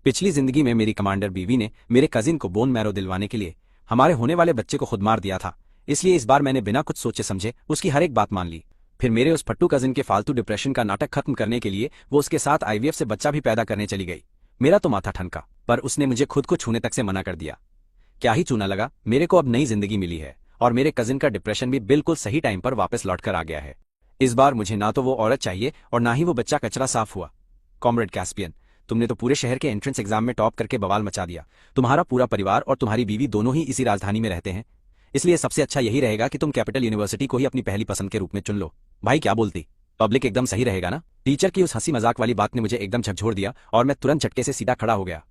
पिछली जिंदगी में मेरी कमांडर बीवी ने मेरे कजिन को बोन मैरो दिलवाने के लिए हमारे होने वाले बच्चे को खुद मार दिया था। इसलिए इस बार मैंने बिना कुछ सोचे समझे उसकी हर एक बात मान ली। फिर मेरे उस फट्टू कजिन के फालतू डिप्रेशन का नाटक खत्म करने के लिए वो उसके साथ आईवीएफ से बच्चा भी पैदा करने चली गई। मेरा तो माथा ठनका, पर उसने मुझे खुद को छूने तक से मना कर दिया। क्या ही चूना लगा, मेरे को अब नई जिंदगी मिली है और मेरे कजिन का डिप्रेशन भी बिल्कुल सही टाइम पर वापस लौट कर आ गया है। इस बार मुझे ना तो वो औरत चाहिए और ना ही वो बच्चा कचरा साफ हुआ। कॉमरेड कैस्पियन, तुमने तो पूरे शहर के एंट्रेंस एग्जाम में टॉप करके बवाल मचा दिया। तुम्हारा पूरा परिवार और तुम्हारी बीवी दोनों ही इसी राजधानी में रहते हैं, इसलिए सबसे अच्छा यही रहेगा कि तुम कैपिटल यूनिवर्सिटी को ही अपनी पहली पसंद के रूप में चुन लो। भाई क्या बोलती, पब्लिक एकदम सही रहेगा ना। टीचर की उस हंसी मजाक वाली बात ने मुझे एकदम झकझोर दिया और मैं तुरंत झटके से सीधा खड़ा हो गया।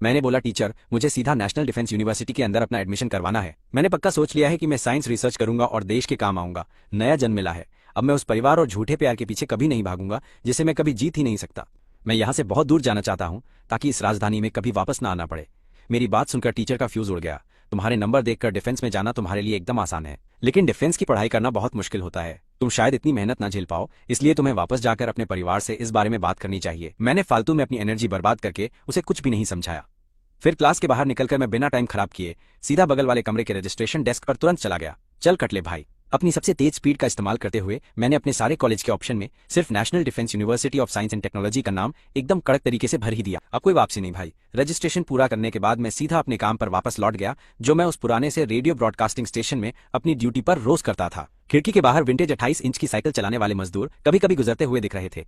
मैंने बोला, टीचर मुझे सीधा नेशनल डिफेंस यूनिवर्सिटी के अंदर अपना एडमिशन करवाना है। मैंने पक्का सोच लिया है कि मैं साइंस रिसर्च करूंगा और देश के काम आऊंगा। नया जन्म मिला है, अब मैं उस परिवार और झूठे प्यार के पीछे कभी नहीं भागूंगा जिसे मैं कभी जीत ही नहीं सकता। मैं यहाँ से बहुत दूर जाना चाहता हूँ ताकि इस राजधानी में कभी वापस ना आना पड़े। मेरी बात सुनकर टीचर का फ्यूज उड़ गया। तुम्हारे नंबर देखकर डिफेंस में जाना तुम्हारे लिए एकदम आसान है, लेकिन डिफेंस की पढ़ाई करना बहुत मुश्किल होता है। तुम शायद इतनी मेहनत ना झेल पाओ, इसलिए तुम्हें वापस जाकर अपने परिवार से इस बारे में बात करनी चाहिए। मैंने फालतू में अपनी एनर्जी बर्बाद करके उसे कुछ भी नहीं समझाया। फिर क्लास के बाहर निकलकर मैं बिना टाइम खराब किए सीधा बगल वाले कमरे के रजिस्ट्रेशन डेस्क पर तुरंत चला गया। चल कटले भाई। अपनी सबसे तेज स्पीड का इस्तेमाल करते हुए मैंने अपने सारे कॉलेज के ऑप्शन में सिर्फ national defence university of science and technology का नाम एकदम कड़क तरीके से भर ही दिया। अब कोई वापसी नहीं भाई। रजिस्ट्रेशन पूरा करने के बाद मैं सीधा अपने काम पर वापस लौट गया, जो मैं उस पुराने से रेडियो ब्रॉडकास्टिंग स्टेशन में अपनी ड्यूटी पर रोज करता था। खिड़की के बाहर विंटेज 28 इंच की साइकिल चलाने वाले मजदूर कभी कभी गुजरते हुए दिख रहे थे।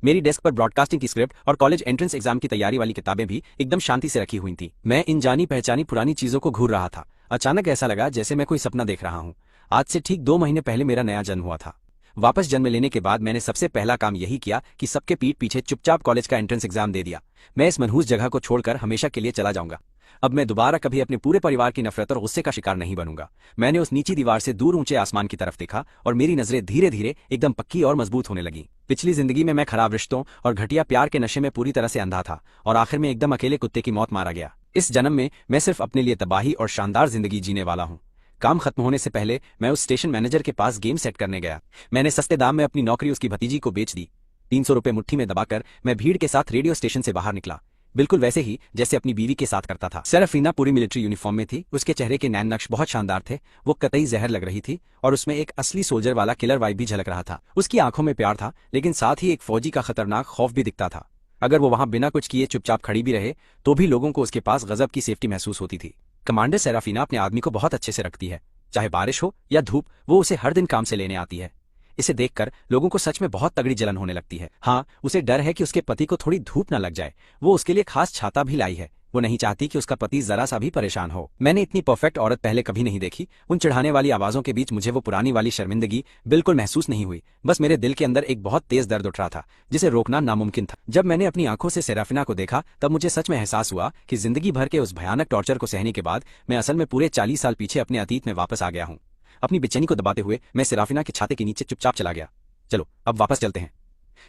मेरी डेस्क पर ब्रॉडकास्टिंग की स्क्रिप्ट और कॉलेज एंट्रेंस एग्जाम की तैयारी वाली किताबें भी एकदम शांति से रखी हुई थी। मैं इन जानी पहचानी पुरानी चीजों को घूर रहा था। अचानक ऐसा लगा जैसे मैं कोई सपना देख रहा हूँ। आज से ठीक 2 महीने पहले मेरा नया जन्म हुआ था। वापस जन्म लेने के बाद मैंने सबसे पहला काम यही किया कि सबके पीठ पीछे चुपचाप कॉलेज का एंट्रेंस एग्जाम दे दिया। मैं इस मनहूस जगह को छोड़कर हमेशा के लिए चला जाऊंगा। अब मैं दोबारा कभी अपने पूरे परिवार की नफरत और गुस्से का शिकार नहीं बनूंगा। मैंने उस नीची दीवार से दूर ऊंचे आसमान की तरफ देखा और मेरी नजरें धीरे धीरे एकदम पक्की और मजबूत होने लगी। पिछली जिंदगी में मैं खराब रिश्तों और घटिया प्यार के नशे में पूरी तरह से अंधा था और आखिर में एकदम अकेले कुत्ते की मौत मारा गया। इस जन्म में मैं सिर्फ अपने लिए तबाही और शानदार जिंदगी जीने वाला हूँ। काम खत्म होने से पहले मैं उस स्टेशन मैनेजर के पास गेम सेट करने गया। मैंने सस्ते दाम में अपनी नौकरी उसकी भतीजी को बेच दी। 300 रुपए मुट्ठी में दबाकर मैं भीड़ के साथ रेडियो स्टेशन से बाहर निकला, बिल्कुल वैसे ही जैसे अपनी बीवी के साथ करता था। सेराफीना पूरी मिलिट्री यूनिफॉर्म में थी। उसके चेहरे के नैन नक्श बहुत शानदार थे। वो कतई जहर लग रही थी और उसमें एक असली सोल्जर वाला किलर वाइब भी झलक रहा था। उसकी आंखों में प्यार था, लेकिन साथ ही एक फौजी का खतरनाक खौफ भी दिखता था। अगर वो वहां बिना कुछ किए चुपचाप खड़ी भी रहे तो भी लोगों को उसके पास गजब की सेफ्टी महसूस होती थी। कमांडर सेराफीना अपने आदमी को बहुत अच्छे से रखती है। चाहे बारिश हो या धूप, वो उसे हर दिन काम से लेने आती है। इसे देखकर लोगों को सच में बहुत तगड़ी जलन होने लगती है। हाँ, उसे डर है कि उसके पति को थोड़ी धूप न लग जाए। वो उसके लिए खास छाता भी लाई है। वो नहीं चाहती कि उसका पति जरा सा भी परेशान हो। मैंने इतनी परफेक्ट औरत पहले कभी नहीं देखी। उन चिढ़ाने वाली आवाजों के बीच मुझे वो पुरानी वाली शर्मिंदगी बिल्कुल महसूस नहीं हुई। बस मेरे दिल के अंदर एक बहुत तेज दर्द उठ रहा था जिसे रोकना नामुमकिन था। जब मैंने अपनी आंखों से सेराफिना को देखा तब मुझे सच में एहसास हुआ कि जिंदगी भर के उस भयानक टॉर्चर को सहने के बाद मैं असल में पूरे 40 साल पीछे अपने अतीत में वापस आ गया हूँ। अपनी बेचैनी को दबाते हुए मैं सेराफिना के छाते के नीचे चुपचाप चला गया। चलो अब वापस चलते हैं।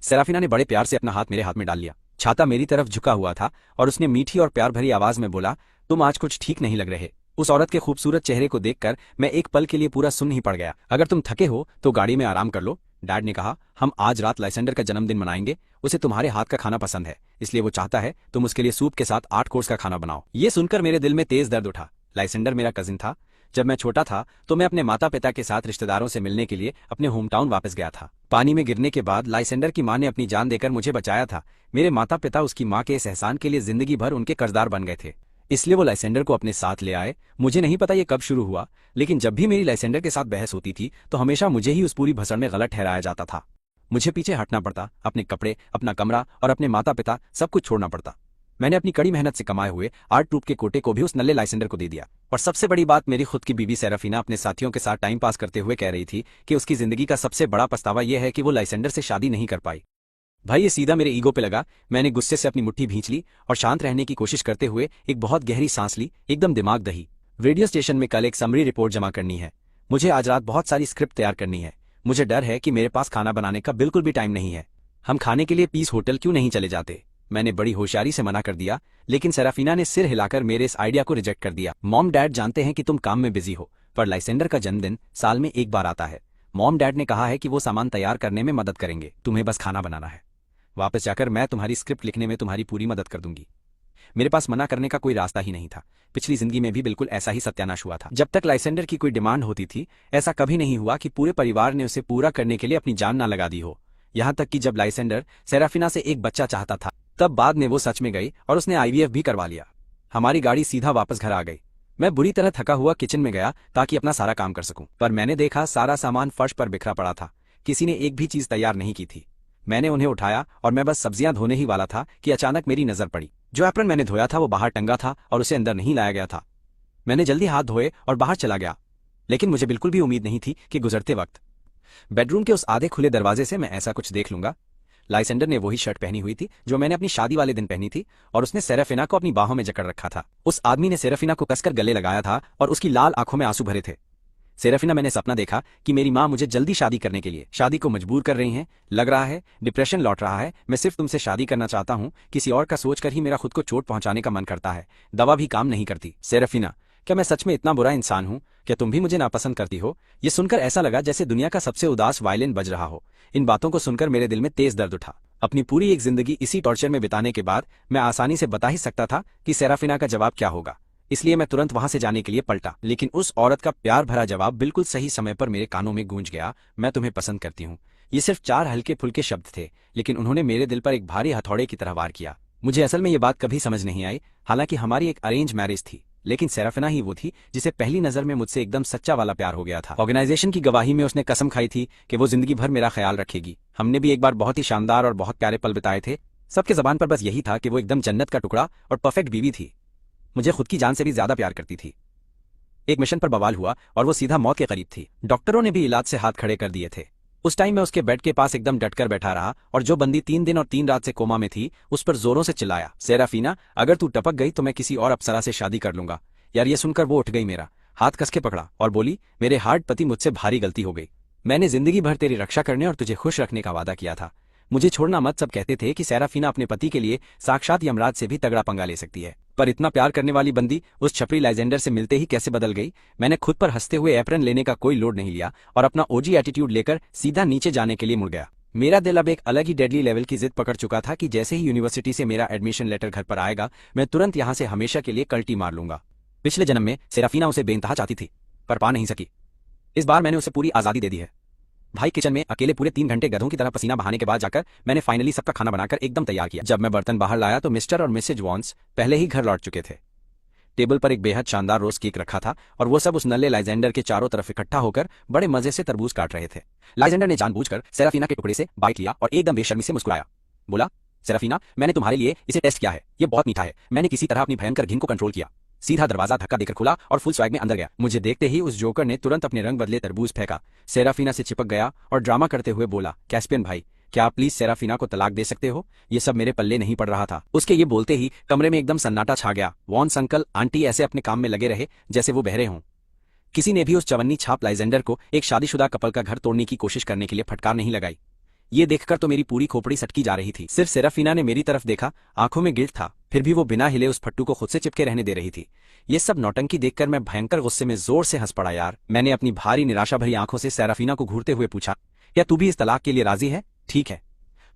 सेराफिना ने बड़े प्यार से अपना हाथ मेरे हाथ में डाल लिया। छाता मेरी तरफ झुका हुआ था और उसने मीठी और प्यार भरी आवाज में बोला, तुम आज कुछ ठीक नहीं लग रहे। उस औरत के खूबसूरत चेहरे को देखकर मैं एक पल के लिए पूरा सुन्न ही पड़ गया। अगर तुम थके हो तो गाड़ी में आराम कर लो। डैड ने कहा, हम आज रात लाइसेंडर का जन्मदिन मनाएंगे। उसे तुम्हारे हाथ का खाना पसंद है, इसलिए वो चाहता है तुम उसके लिए सूप के साथ 8 कोर्स का खाना बनाओ। ये सुनकर मेरे दिल में तेज दर्द उठा। लाइसेंडर मेरा कजिन था। जब मैं छोटा था तो मैं अपने माता पिता के साथ रिश्तेदारों से मिलने के लिए अपने होम टाउन वापस गया था। पानी में गिरने के बाद लाइसेंडर की मां ने अपनी जान देकर मुझे बचाया था। मेरे माता पिता उसकी मां के इस एहसान के लिए जिंदगी भर उनके कर्जदार बन गए थे, इसलिए वो लाइसेंडर को अपने साथ ले आए। मुझे नहीं पता ये कब शुरू हुआ, लेकिन जब भी मेरी लाइसेंडर के साथ बहस होती थी तो हमेशा मुझे ही उस पूरी भसड़ में गलत ठहराया जाता था। मुझे पीछे हटना पड़ता, अपने कपड़े, अपना कमरा और अपने माता पिता सब कुछ छोड़ना पड़ता। मैंने अपनी कड़ी मेहनत से कमाए हुए आर्ट ट्रूप के कोटे को भी उस नल्ले लाइसेंडर को दे दिया। और सबसे बड़ी बात, मेरी खुद की बीवी सेराफिना अपने साथियों के साथ टाइम पास करते हुए कह रही थी कि उसकी जिंदगी का सबसे बड़ा पछतावा यह है कि वो लाइसेंडर से शादी नहीं कर पाई। भाई ये सीधा मेरे ईगो पे लगा। मैंने गुस्से से अपनी मुट्ठी भींच ली और शांत रहने की कोशिश करते हुए एक बहुत गहरी सांस ली, एकदम दिमाग दही। रेडियो स्टेशन में कल एक समरी रिपोर्ट जमा करनी है। मुझे आज रात बहुत सारी स्क्रिप्ट तैयार करनी है। मुझे डर है कि मेरे पास खाना बनाने का बिल्कुल भी टाइम नहीं है। हम खाने के लिए पीस होटल क्यों नहीं चले जाते? मैंने बड़ी होशियारी से मना कर दिया, लेकिन सेराफिना ने सिर हिलाकर मेरे इस आइडिया को रिजेक्ट कर दिया। मॉम डैड जानते हैं कि तुम काम में बिजी हो, पर लाइसेंडर का जन्मदिन साल में एक बार आता है। मॉम डैड ने कहा है कि वो सामान तैयार करने में मदद करेंगे, तुम्हें बस खाना बनाना है। वापस जाकर मैं तुम्हारी स्क्रिप्ट लिखने में तुम्हारी पूरी मदद कर दूंगी। मेरे पास मना करने का कोई रास्ता ही नहीं था। पिछली जिंदगी में भी बिल्कुल ऐसा ही सत्यानाश हुआ था। जब तक लाइसेंडर की कोई डिमांड होती थी, ऐसा कभी नहीं हुआ कि पूरे परिवार ने उसे पूरा करने के लिए अपनी जान ना लगा दी हो। यहाँ तक कि जब लाइसेंडर सेराफिना से एक बच्चा चाहता था, तब बाद में वो सच में गई और उसने आईवीएफ भी करवा लिया। हमारी गाड़ी सीधा वापस घर आ गई। मैं बुरी तरह थका हुआ किचन में गया ताकि अपना सारा काम कर सकूं, पर मैंने देखा सारा सामान फर्श पर बिखरा पड़ा था। किसी ने एक भी चीज तैयार नहीं की थी। मैंने उन्हें उठाया और मैं बस सब्जियां धोने ही वाला था कि अचानक मेरी नजर पड़ी। जो एप्रन मैंने धोया था वो बाहर टंगा था और उसे अंदर नहीं लाया गया था। मैंने जल्दी हाथ धोए और बाहर चला गया, लेकिन मुझे बिल्कुल भी उम्मीद नहीं थी कि गुजरते वक्त बेडरूम के उस आधे खुले दरवाजे से मैं ऐसा कुछ देख लूंगा। लाइसेंडर ने वही शर्ट पहनी हुई थी जो मैंने अपनी शादी वाले दिन पहनी थी, और उसने सेराफिना को अपनी बाहों में जकड़ रखा था। उस आदमी ने सेराफिना को कसकर गले लगाया था और उसकी लाल आंखों में आंसू भरे थे। सेराफिना, मैंने सपना देखा कि मेरी माँ मुझे जल्दी शादी करने के लिए शादी को मजबूर कर रही हैं। लग रहा है डिप्रेशन लौट रहा है। मैं सिर्फ तुमसे शादी करना चाहता हूँ। किसी और का सोचकर ही मेरा खुद को चोट पहुंचाने का मन करता है। दवा भी काम नहीं करती। सेराफिना, क्या मैं सच में इतना बुरा इंसान हूँ? क्या तुम भी मुझे नापसंद करती हो? ये सुनकर ऐसा लगा जैसे दुनिया का सबसे उदास वायलिन बज रहा हो। इन बातों को सुनकर मेरे दिल में तेज दर्द उठा। अपनी पूरी एक जिंदगी इसी टॉर्चर में बिताने के बाद मैं आसानी से बता ही सकता था कि सेराफिना का जवाब क्या होगा, इसलिए मैं तुरंत वहां से जाने के लिए पलटा। लेकिन उस औरत का प्यार भरा जवाब बिल्कुल सही समय पर मेरे कानों में गूंज गया। मैं तुम्हें पसंद करती हूँ। ये सिर्फ 4 हल्के फुल्के शब्द थे, लेकिन उन्होंने मेरे दिल पर एक भारी हथौड़े की तरह वार किया। मुझे असल में ये बात कभी समझ नहीं आई। हालांकि हमारी एक अरेंज मैरिज थी, लेकिन सेराफिना ही वो थी जिसे पहली नजर में मुझसे एकदम सच्चा वाला प्यार हो गया था। ऑर्गेनाइजेशन की गवाही में उसने कसम खाई थी कि वो जिंदगी भर मेरा ख्याल रखेगी। हमने भी एक बार बहुत ही शानदार और बहुत प्यारे पल बिताए थे। सबके जबान पर बस यही था कि वो एकदम जन्नत का टुकड़ा और परफेक्ट बीवी थी। मुझे खुद की जान से भी ज्यादा प्यार करती थी। एक मिशन पर बवाल हुआ और वो सीधा मौत के करीब थी। डॉक्टरों ने भी इलाज से हाथ खड़े कर दिए थे। उस टाइम मैं उसके बेड के पास एकदम डटकर बैठा रहा और जो बंदी 3 दिन और 3 रात से कोमा में थी उस पर जोरों से चिल्लाया, सेराफिना, अगर तू टपक गई तो मैं किसी और अप्सरा से शादी कर लूंगा। यार, ये सुनकर वो उठ गई, मेरा हाथ कस के पकड़ा और बोली, मेरे हार्ट पति, मुझसे भारी गलती हो गई। मैंने जिंदगी भर तेरी रक्षा करने और तुझे खुश रखने का वादा किया था। मुझे छोड़ना मत। सब कहते थे कि सेराफिना अपने पति के लिए साक्षात यमराज से भी तगड़ा पंगा ले सकती है, पर इतना प्यार करने वाली बंदी उस छपरी लाइजेंडर से मिलते ही कैसे बदल गई। मैंने खुद पर हंसते हुए एप्रन लेने का कोई लोड नहीं लिया और अपना ओजी एटीट्यूड लेकर सीधा नीचे जाने के लिए मुड़ गया। मेरा दिल अब एक अलग ही डेडली लेवल की जिद पकड़ चुका था कि जैसे ही यूनिवर्सिटी से मेरा एडमिशन लेटर घर पर आएगा, मैं तुरंत यहाँ से हमेशा के लिए कल्टी मार लूंगा। पिछले जन्म में सेराफिना उसे बेइंतहा चाहती थी, पर पा नहीं सकी। इस बार मैंने उसे पूरी आजादी दे दी है। भाई, किचन में अकेले पूरे 3 घंटे गधों की तरह पसीना बहाने के बाद जाकर मैंने फाइनली सबका खाना बनाकर एकदम तैयार किया। जब मैं बर्तन बाहर लाया तो मिस्टर और मिसेज वॉन्स पहले ही घर लौट चुके थे। टेबल पर एक बेहद शानदार रोस्ट केक रखा था और वो सब उस नल्ले लाइजेंडर के चारों तरफ इकट्ठा होकर बड़े मजे से तरबूज काट रहे थे। लाइजेंडर ने जानबूझकर सेराफिना के टुकड़े से बाइट लिया और एकदम बेशर्मी से मुस्कुराया। बोला, सेराफिना, मैंने तुम्हारे लिए इसे टेस्ट किया है। ये बहुत मीठा है। मैंने किसी तरह अपनी भयंकर घिन को कंट्रोल किया। सीधा दरवाजा धक्का देकर खुला और फुल स्वैग में अंदर गया। मुझे देखते ही उस जोकर ने तुरंत अपने रंग बदले तरबूज फेंका, सेराफिना से चिपक गया और ड्रामा करते हुए बोला, कैस्पियन भाई, क्या आप प्लीज सेराफिना को तलाक दे सकते हो? ये सब मेरे पल्ले नहीं पड़ रहा था। उसके ये बोलते ही कमरे में एकदम सन्नाटा छा गया। वॉन्स अंकल आंटी ऐसे अपने काम में लगे रहे जैसे वो बहरे हों। किसी ने भी उस चवन्नी छाप लाइजेंडर को एक शादीशुदा कपल का घर तोड़ने की कोशिश करने के लिए फटकार नहीं लगाई। ये देखकर तो मेरी पूरी खोपड़ी सटकी जा रही थी। सिर्फ सेराफिना ने मेरी तरफ देखा, आंखों में गिल्ट था, फिर भी वो बिना हिले उस फट्टू को खुद से चिपके रहने दे रही थी। ये सब नौटंकी देखकर मैं भयंकर गुस्से में जोर से हंस पड़ा। यार, मैंने अपनी भारी निराशा भरी आंखों से सेराफिना को घूरते हुए पूछा, क्या तू भी इस तलाक के लिए राजी है? ठीक है,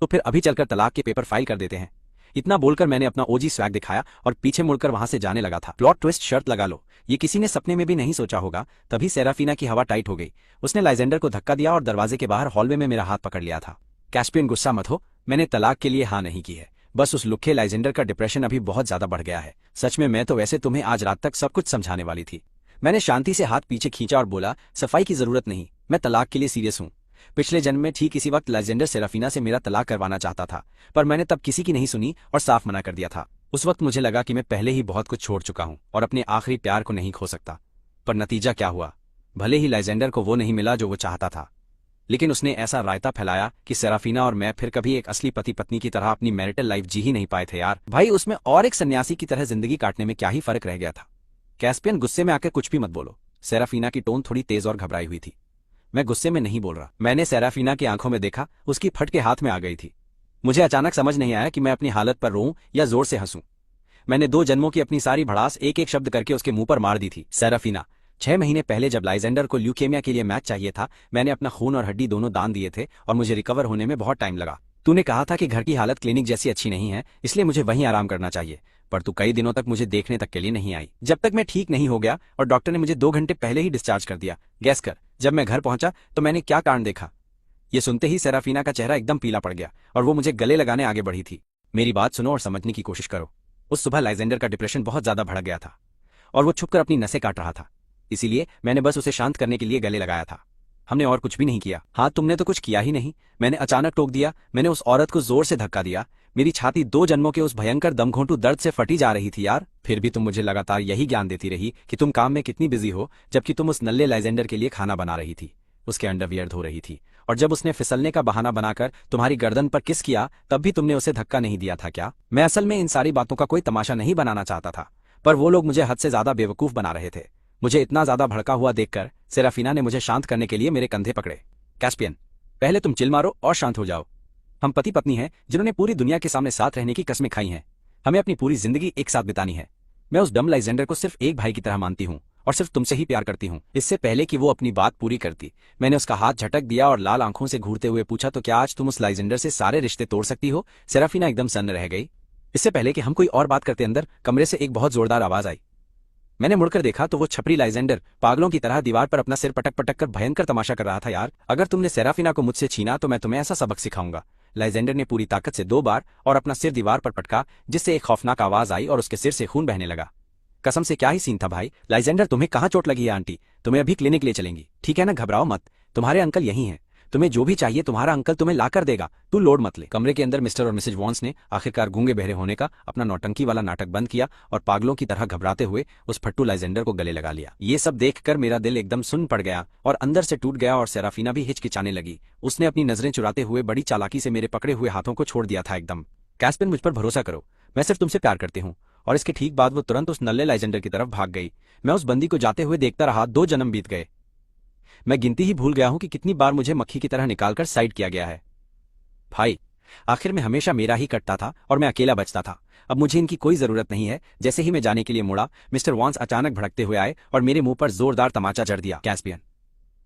तो फिर अभी चलकर तलाक के पेपर फाइल कर देते हैं। इतना बोलकर मैंने अपना ओजी स्वैग दिखाया और पीछे मुड़कर वहां से जाने लगा था। प्लॉट ट्विस्ट, शर्त लगा लो, ये किसी ने सपने में भी नहीं सोचा होगा। तभी सेराफिना की हवा टाइट हो गई। उसने लाइजेंडर को धक्का दिया और दरवाजे के बाहर हॉलवे में मेरा हाथ पकड़ लिया था। कैस्पियन, गुस्सा मत हो, मैंने तलाक के लिए हाँ नहीं की है। बस उस लुखे लाइजेंडर का डिप्रेशन अभी बहुत ज्यादा बढ़ गया है। सच में मैं तो वैसे तुम्हें आज रात तक सब कुछ समझाने वाली थी। मैंने शांति से हाथ पीछे खींचा और बोला, सफाई की जरूरत नहीं, मैं तलाक के लिए सीरियस हूँ। पिछले जन्म में ठीक इसी वक्त लाइजेंडर सेराफिना से मेरा तलाक करवाना चाहता था, पर मैंने तब किसी की नहीं सुनी और साफ मना कर दिया था। उस वक्त मुझे लगा कि मैं पहले ही बहुत कुछ छोड़ चुका हूँ और अपने आखिरी प्यार को नहीं खो सकता। पर नतीजा क्या हुआ? भले ही लाइजेंडर को वो नहीं मिला जो वो चाहता था, लेकिन उसने ऐसा रायता फैलाया कि सेराफिना और मैं फिर कभी एक असली पति पत्नी की तरह अपनी मैरिटल लाइफ जी ही नहीं पाए थे। यार भाई, उसमें और एक सन्यासी की तरह जिंदगी काटने में क्या ही फर्क रह गया था। कैस्पियन, गुस्से में आकर कुछ भी मत बोलो। सेराफिना की टोन थोड़ी तेज और घबराई हुई थी। मैं गुस्से में नहीं बोल रहा। मैंने सेराफिना की आंखों में देखा, उसकी फट के हाथ में आ गई थी। मुझे अचानक समझ नहीं आया कि मैं अपनी हालत पर रोऊं या जोर से हंसूं। मैंने 2 जन्मों की अपनी सारी भड़ास एक एक शब्द करके उसके मुंह पर मार दी थी। सेराफिना, 6 महीने पहले जब लाइजेंडर को ल्यूकेमिया के लिए मैच चाहिए था, मैंने अपना खून और हड्डी दोनों दान दिए थे और मुझे रिकवर होने में बहुत टाइम लगा। तूने कहा था कि घर की हालत क्लिनिक जैसी अच्छी नहीं है, इसलिए मुझे वहीं आराम करना चाहिए, पर तू कई दिनों तक मुझे देखने तक के लिए नहीं आई, जब तक मैं ठीक नहीं हो गया और डॉक्टर ने मुझे 2 घंटे पहले ही डिस्चार्ज कर दिया। गैस कर, जब मैं घर पहुंचा तो मैंने क्या कांड देखा। ये सुनते ही सेराफीना का चेहरा एकदम पीला पड़ गया और वो मुझे गले लगाने आगे बढ़ी थी। मेरी बात सुनो और समझने की कोशिश करो। उस सुबह लाइजेंडर का डिप्रेशन बहुत ज्यादा भड़क गया था और वो छुपकर अपनी नसें काट रहा था, इसीलिए मैंने बस उसे शांत करने के लिए गले लगाया था। हमने और कुछ भी नहीं किया। हाँ, तुमने तो कुछ किया ही नहीं। मैंने अचानक टोक दिया। मैंने उस औरत को जोर से धक्का दिया। मेरी छाती 2 जन्मों के उस भयंकर दमघोंटू दर्द से फटी जा रही थी यार। फिर भी तुम मुझे लगातार यही ज्ञान देती रही कि तुम काम में कितनी बिजी हो, जबकि तुम उस नल्ले लाइजेंडर के लिए खाना बना रही थी, उसके अंडरवियर धो रही थी, और जब उसने फिसलने का बहाना बनाकर तुम्हारी गर्दन पर किस किया तब भी तुमने उसे धक्का नहीं दिया था क्या? मैं असल में इन सारी बातों का कोई तमाशा नहीं बनाना चाहता था, पर वो लोग मुझे हद से ज्यादा बेवकूफ बना रहे थे। मुझे इतना ज्यादा भड़का हुआ देखकर सेराफीना ने मुझे शांत करने के लिए मेरे कंधे पकड़े। कैस्पियन, पहले तुम चिल मारो और शांत हो जाओ। हम पति पत्नी हैं जिन्होंने पूरी दुनिया के सामने साथ रहने की कस्में खाई हैं। हमें अपनी पूरी जिंदगी एक साथ बितानी है। मैं उस डम लाइजेंडर को सिर्फ एक भाई की तरह मानती हूँ और सिर्फ तुमसे ही प्यार करती हूँ। इससे पहले कि वो अपनी बात पूरी करती, मैंने उसका हाथ झटक दिया और लाल आंखों से घूरते हुए पूछा, तो क्या आज तुम उस लाइजेंडर से सारे रिश्ते तोड़ सकती हो? सेराफीना एकदम सन्न रह गई। इससे पहले कि हम कोई और बात करते अंदर कमरे से एक बहुत जोरदार आवाज आई। मैंने मुड़कर देखा तो वो छपरी लाइजेंडर पागलों की तरह दीवार पर अपना सिर पटक पटक कर भयंकर तमाशा कर रहा था। यार, अगर तुमने सेराफीना को मुझसे छीना तो मैं तुम्हें ऐसा सबक सिखाऊंगा। लाइजेंडर ने पूरी ताकत से 2 बार और अपना सिर दीवार पर पटका, जिससे एक खौफनाक आवाज आई और उसके सिर से खून बहने लगा। कसम से क्या ही सीन था भाई। लाइजेंडर, तुम्हें कहाँ चोट लगी है? आंटी तुम्हें अभी क्लिनिक ले चलेंगी, ठीक है ना? घबराओ मत, तुम्हारे अंकल यही हैं। तुम्हें जो भी चाहिए तुम्हारा अंकल तुम्हें ला कर देगा, तू लोड मत ले। कमरे के अंदर मिस्टर और मिसेज वॉन्स ने आखिरकार गूंगे बहरे होने का अपना नौटंकी वाला नाटक बंद किया और पागलों की तरह घबराते हुए उस फट्टू लाइजेंडर को गले लगा लिया। ये सब देखकर मेरा दिल एकदम सुन्न पड़ गया और अंदर से टूट गया और सेराफीना भी हिचकिचाने लगी। उसने अपनी नजरें चुराते हुए बड़ी चालाकी से मेरे पकड़े हुए हाथों को छोड़ दिया था एकदम। कैस्पियन, मुझ पर भरोसा करो, मैं सिर्फ तुमसे प्यार करती हूँ। और इसके ठीक बाद वो तुरंत उस नल्ले लाइजेंडर की तरफ भाग गई। मैं उस बंदी को जाते हुए देखता रहा। 2 जन्म बीत गए। मैं गिनती ही भूल गया हूं कि कितनी बार मुझे मक्खी की तरह निकालकर साइड किया गया है। भाई, आखिर में हमेशा मेरा ही कटता था और मैं अकेला बचता था। अब मुझे इनकी कोई जरूरत नहीं है। जैसे ही मैं जाने के लिए मुड़ा, मिस्टर वॉन्स अचानक भड़कते हुए आए और मेरे मुंह पर जोरदार तमाचा जड़ दिया। कैस्पियन,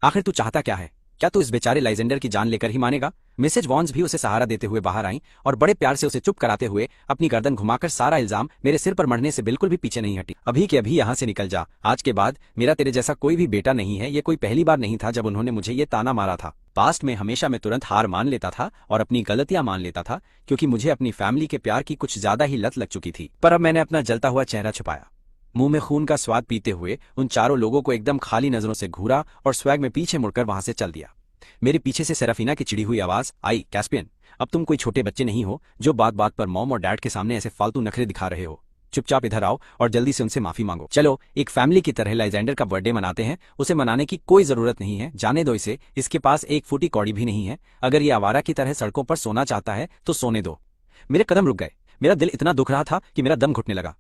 आखिर तू चाहता क्या है? क्या तू इस बेचारे लाइजेंडर की जान लेकर ही मानेगा? मिसेज वॉन्स भी उसे सहारा देते हुए बाहर आईं और बड़े प्यार से उसे चुप कराते हुए अपनी गर्दन घुमाकर सारा इल्जाम मेरे सिर पर मढ़ने से बिल्कुल भी पीछे नहीं हटी। अभी के अभी यहाँ से निकल जा। आज के बाद मेरा तेरे जैसा कोई भी बेटा नहीं है। ये कोई पहली बार नहीं था जब उन्होंने मुझे ये ताना मारा था। पास्ट में हमेशा मैं तुरंत हार मान लेता था और अपनी गलतियां मान लेता था, क्योंकि मुझे अपनी फैमिली के प्यार की कुछ ज्यादा ही लत लग चुकी थी। पर अब मैंने अपना जलता हुआ चेहरा छुपाया, मुंह में खून का स्वाद पीते हुए उन चारों लोगों को एकदम खाली नजरों से घूरा और स्वैग में पीछे मुड़कर वहां से चल दिया। मेरे पीछे से सेराफीना की चिड़ी हुई आवाज आई, कैस्पियन, अब तुम कोई छोटे बच्चे नहीं हो जो बात बात पर मॉम और डैड के सामने ऐसे फालतू नखरे दिखा रहे हो। चुपचाप इधर आओ और जल्दी से उनसे माफी मांगो। चलो, एक फैमिली की तरह लाइजेंडर का बर्थडे मनाते हैं। उसे मनाने की कोई जरूरत नहीं है, जाने दो इसे। इसके पास एक फूटी कौड़ी भी नहीं है। अगर ये आवारा की तरह सड़कों पर सोना चाहता है तो सोने दो। मेरे कदम रुक गए। मेरा दिल इतना दुख रहा था कि मेरा दम घुटने लगा।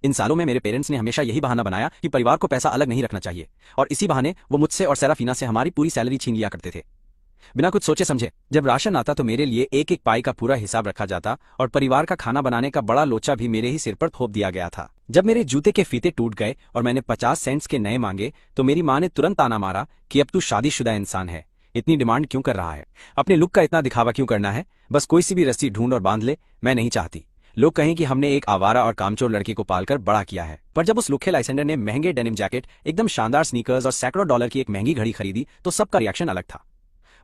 इन सालों में मेरे पेरेंट्स ने हमेशा यही बहाना बनाया कि परिवार को पैसा अलग नहीं रखना चाहिए, और इसी बहाने वो मुझसे और सेराफीना से हमारी पूरी सैलरी छीन लिया करते थे बिना कुछ सोचे समझे। जब राशन आता तो मेरे लिए एक एक पाई का पूरा हिसाब रखा जाता और परिवार का खाना बनाने का बड़ा लोचा भी मेरे ही सिर पर थोप दिया गया था। जब मेरे जूते के फीते टूट गए और मैंने 50 सेंट्स के नए मांगे तो मेरी माँ ने तुरंत ताना मारा कि अब तू शादीशुदा इंसान है, इतनी डिमांड क्यों कर रहा है? अपने लुक का इतना दिखावा क्यों करना है? बस कोई सी भी रस्सी ढूंढ और बांध ले। मैं नहीं चाहती लोग कहें कि हमने एक आवारा और कामचोर लड़की को पालकर बड़ा किया है। पर जब उस लुखे लाइसेंडर ने महंगे डेनिम जैकेट, एकदम शानदार स्नीकर्स और सैकड़ों डॉलर की एक महंगी घड़ी खरीदी तो सबका रिएक्शन अलग था।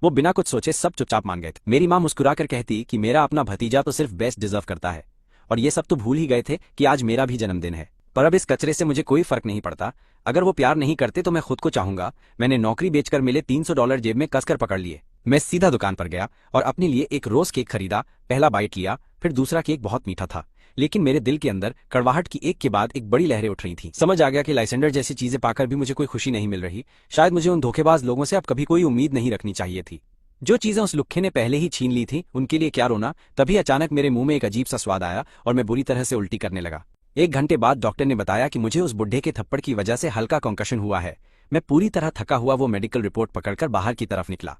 वो बिना कुछ सोचे सब चुपचाप मान गए थे। मेरी माँ मुस्कुराकर कहती कि मेरा अपना भतीजा तो सिर्फ बेस्ट डिजर्व करता है, और ये सब तो भूल ही गए थे कि आज मेरा भी जन्मदिन है। पर अब इस कचरे से मुझे कोई फर्क नहीं पड़ता। अगर वो प्यार नहीं करते तो मैं खुद को चाहूंगा। मैंने नौकरी बेचकर मिले $300 जेब में कसकर पकड़ लिए। मैं सीधा दुकान पर गया और अपने लिए एक रोज केक खरीदा। पहला बाइट लिया, फिर दूसरा केक बहुत मीठा था, लेकिन मेरे दिल के अंदर कड़वाहट की एक के बाद एक बड़ी लहरें उठ रही थी। समझ आ गया कि लाइसेंडर जैसी चीजें पाकर भी मुझे कोई खुशी नहीं मिल रही। शायद मुझे उन धोखेबाज लोगों से अब कभी कोई उम्मीद नहीं रखनी चाहिए थी। जो चीजें उस लुक्खे ने पहले ही छीन ली थी उनके लिए क्या रोना। तभी अचानक मेरे मुंह में एक अजीब सा स्वाद आया और मैं बुरी तरह से उल्टी करने लगा। 1 घंटे बाद डॉक्टर ने बताया कि मुझे उस बुढ़े के थप्पड़ की वजह से हल्का कॉन्कशन हुआ है। मैं पूरी तरह थका हुआ वो मेडिकल रिपोर्ट पकड़कर बाहर की तरफ निकला।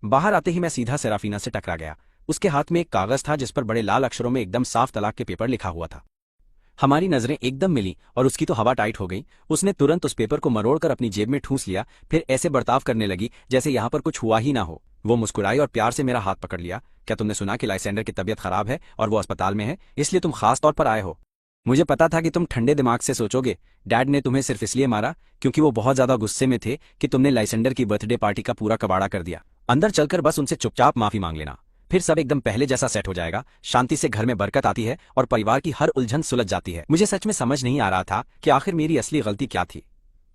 बाहर आते ही मैं सीधा सेराफीना से टकरा गया। उसके हाथ में एक कागज था जिस पर बड़े लाल अक्षरों में एकदम साफ तलाक के पेपर लिखा हुआ था। हमारी नजरें एकदम मिली और उसकी तो हवा टाइट हो गई। उसने तुरंत उस पेपर को मरोड़कर अपनी जेब में ठूंस लिया, फिर ऐसे बर्ताव करने लगी जैसे यहाँ पर कुछ हुआ ही ना हो। वो मुस्कुराई और प्यार से मेरा हाथ पकड़ लिया। क्या तुमने सुना कि लाइसेंडर की तबीयत खराब है और वो अस्पताल में है, इसलिए तुम खास तौर पर आए हो? मुझे पता था कि तुम ठंडे दिमाग से सोचोगे। डैड ने तुम्हें सिर्फ इसलिए मारा क्योंकि वो बहुत ज्यादा गुस्से में थे कि तुमने लाइसेंडर की बर्थडे पार्टी का पूरा कबाड़ा कर दिया। अंदर चलकर बस उनसे चुपचाप माफी मांग लेना, फिर सब एकदम पहले जैसा सेट हो जाएगा। शांति से घर में बरकत आती है और परिवार की हर उलझन सुलझ जाती है। मुझे सच में समझ नहीं आ रहा था कि आखिर मेरी असली गलती क्या थी।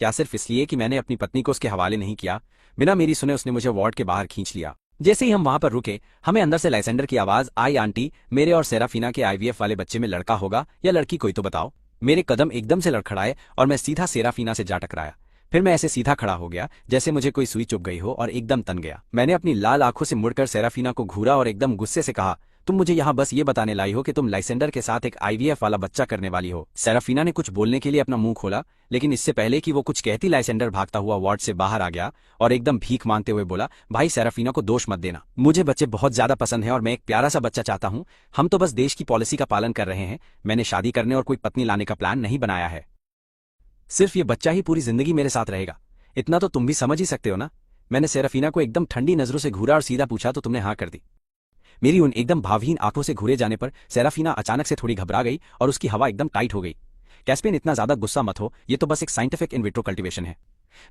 क्या सिर्फ इसलिए कि मैंने अपनी पत्नी को उसके हवाले नहीं किया? बिना मेरी सुने उसने मुझे वार्ड के बाहर खींच लिया। जैसे ही हम वहां पर रुके, हमें अंदर से लाइसेंडर की आवाज आई, आंटी, मेरे और सेराफीना के आईवीएफ वाले बच्चे में लड़का होगा या लड़की, कोई तो बताओ। मेरे कदम एकदम से लड़खड़ाए और मैं सीधा सेराफीना से जा टकराया। फिर मैं ऐसे सीधा खड़ा हो गया जैसे मुझे कोई सुई चुभ गई हो और एकदम तन गया। मैंने अपनी लाल आंखों से मुड़कर सेराफीना को घूरा और एकदम गुस्से से कहा, तुम मुझे यहाँ बस ये बताने लाई हो कि तुम लाइसेंडर के साथ एक आईवीएफ वाला बच्चा करने वाली हो? सेराफीना ने कुछ बोलने के लिए अपना मुंह खोला, लेकिन इससे पहले कि वो कुछ कहती, लाइसेंडर भागता हुआ वार्ड से बाहर आ गया और एकदम भीख मांगते हुए बोला, भाई सेराफीना को दोष मत देना, मुझे बच्चे बहुत ज्यादा पसंद है और मैं एक प्यारा सा बच्चा चाहता हूँ। हम तो बस देश की पॉलिसी का पालन कर रहे हैं। मैंने शादी करने और कोई पत्नी लाने का प्लान नहीं बनाया है। सिर्फ ये बच्चा ही पूरी जिंदगी मेरे साथ रहेगा, इतना तो तुम भी समझ ही सकते हो ना। मैंने सेराफीना को एकदम ठंडी नजरों से घूरा और सीधा पूछा, तो तुमने हाँ कर दी? मेरी उन एकदम भावहीन आंखों से घूरे जाने पर सेराफीना अचानक से थोड़ी घबरा गई और उसकी हवा एकदम टाइट हो गई। कैस्पियन, इतना ज्यादा गुस्सा मत हो, ये तो बस एक साइंटिफिक इन विट्रो कल्टीवेशन है।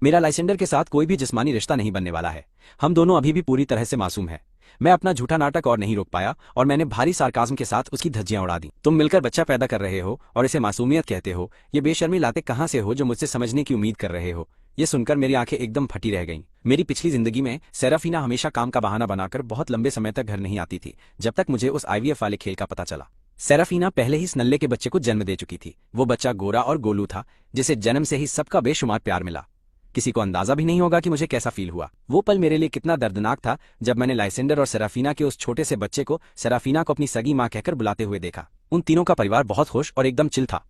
मेरा लाइसेंडर के साथ कोई भी जिस्मानी रिश्ता नहीं बनने वाला है। हम दोनों अभी भी पूरी तरह से मासूम है। मैं अपना झूठा नाटक और नहीं रोक पाया और मैंने भारी सार्काज्म के साथ उसकी धज्जियां उड़ा दी। तुम मिलकर बच्चा पैदा कर रहे हो और इसे मासूमियत कहते हो? ये बेशर्मी लाते कहां से हो जो मुझसे समझने की उम्मीद कर रहे हो? ये सुनकर मेरी आंखें एकदम फटी रह गईं। मेरी पिछली जिंदगी में सेराफीना हमेशा काम का बहाना बनाकर बहुत लंबे समय तक घर नहीं आती थी, जब तक मुझे उस आईवीएफ वाले खेल का पता चला। सेराफीना पहले ही इस नल्ले के बच्चे को जन्म दे चुकी थी। वो बच्चा गोरा और गोलू था, जिसे जन्म से ही सबका बेशुमार प्यार मिला। किसी को अंदाजा भी नहीं होगा कि मुझे कैसा फील हुआ। वो पल मेरे लिए कितना दर्दनाक था जब मैंने लाइसेंडर और सेराफीना के उस छोटे से बच्चे को सेराफीना को अपनी सगी मां कहकर बुलाते हुए देखा। उन तीनों का परिवार बहुत खुश और एकदम चिल था,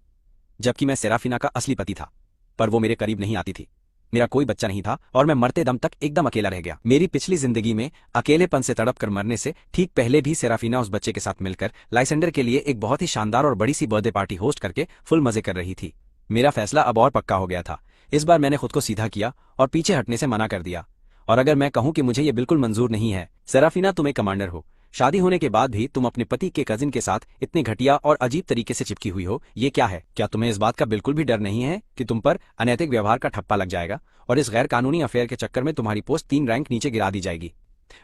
जबकि मैं सेराफीना का असली पति था। पर वो मेरे करीब नहीं आती थी। मेरा कोई बच्चा नहीं था और मैं मरते दम तक एकदम अकेला रह गया। मेरी पिछली जिंदगी में अकेलेपन से तड़प कर मरने से ठीक पहले भी सेराफीना उस बच्चे के साथ मिलकर लाइसेंडर के लिए एक बहुत ही शानदार और बड़ी सी बर्थडे पार्टी होस्ट करके फुल मजे कर रही थी। मेरा फैसला अब और पक्का हो गया था। इस बार मैंने खुद को सीधा किया और पीछे हटने से मना कर दिया। और अगर मैं कहूं कि मुझे ये बिल्कुल मंजूर नहीं है। सेराफीना, तुम एक कमांडर हो, शादी होने के बाद भी तुम अपने पति के कजिन के साथ इतने घटिया और अजीब तरीके से चिपकी हुई हो, ये क्या है? क्या तुम्हें इस बात का बिल्कुल भी डर नहीं है कि तुम पर अनैतिक व्यवहार का ठप्पा लग जाएगा और इस गैर कानूनी अफेयर के चक्कर में तुम्हारी पोस्ट 3 रैंक नीचे गिरा दी जाएगी?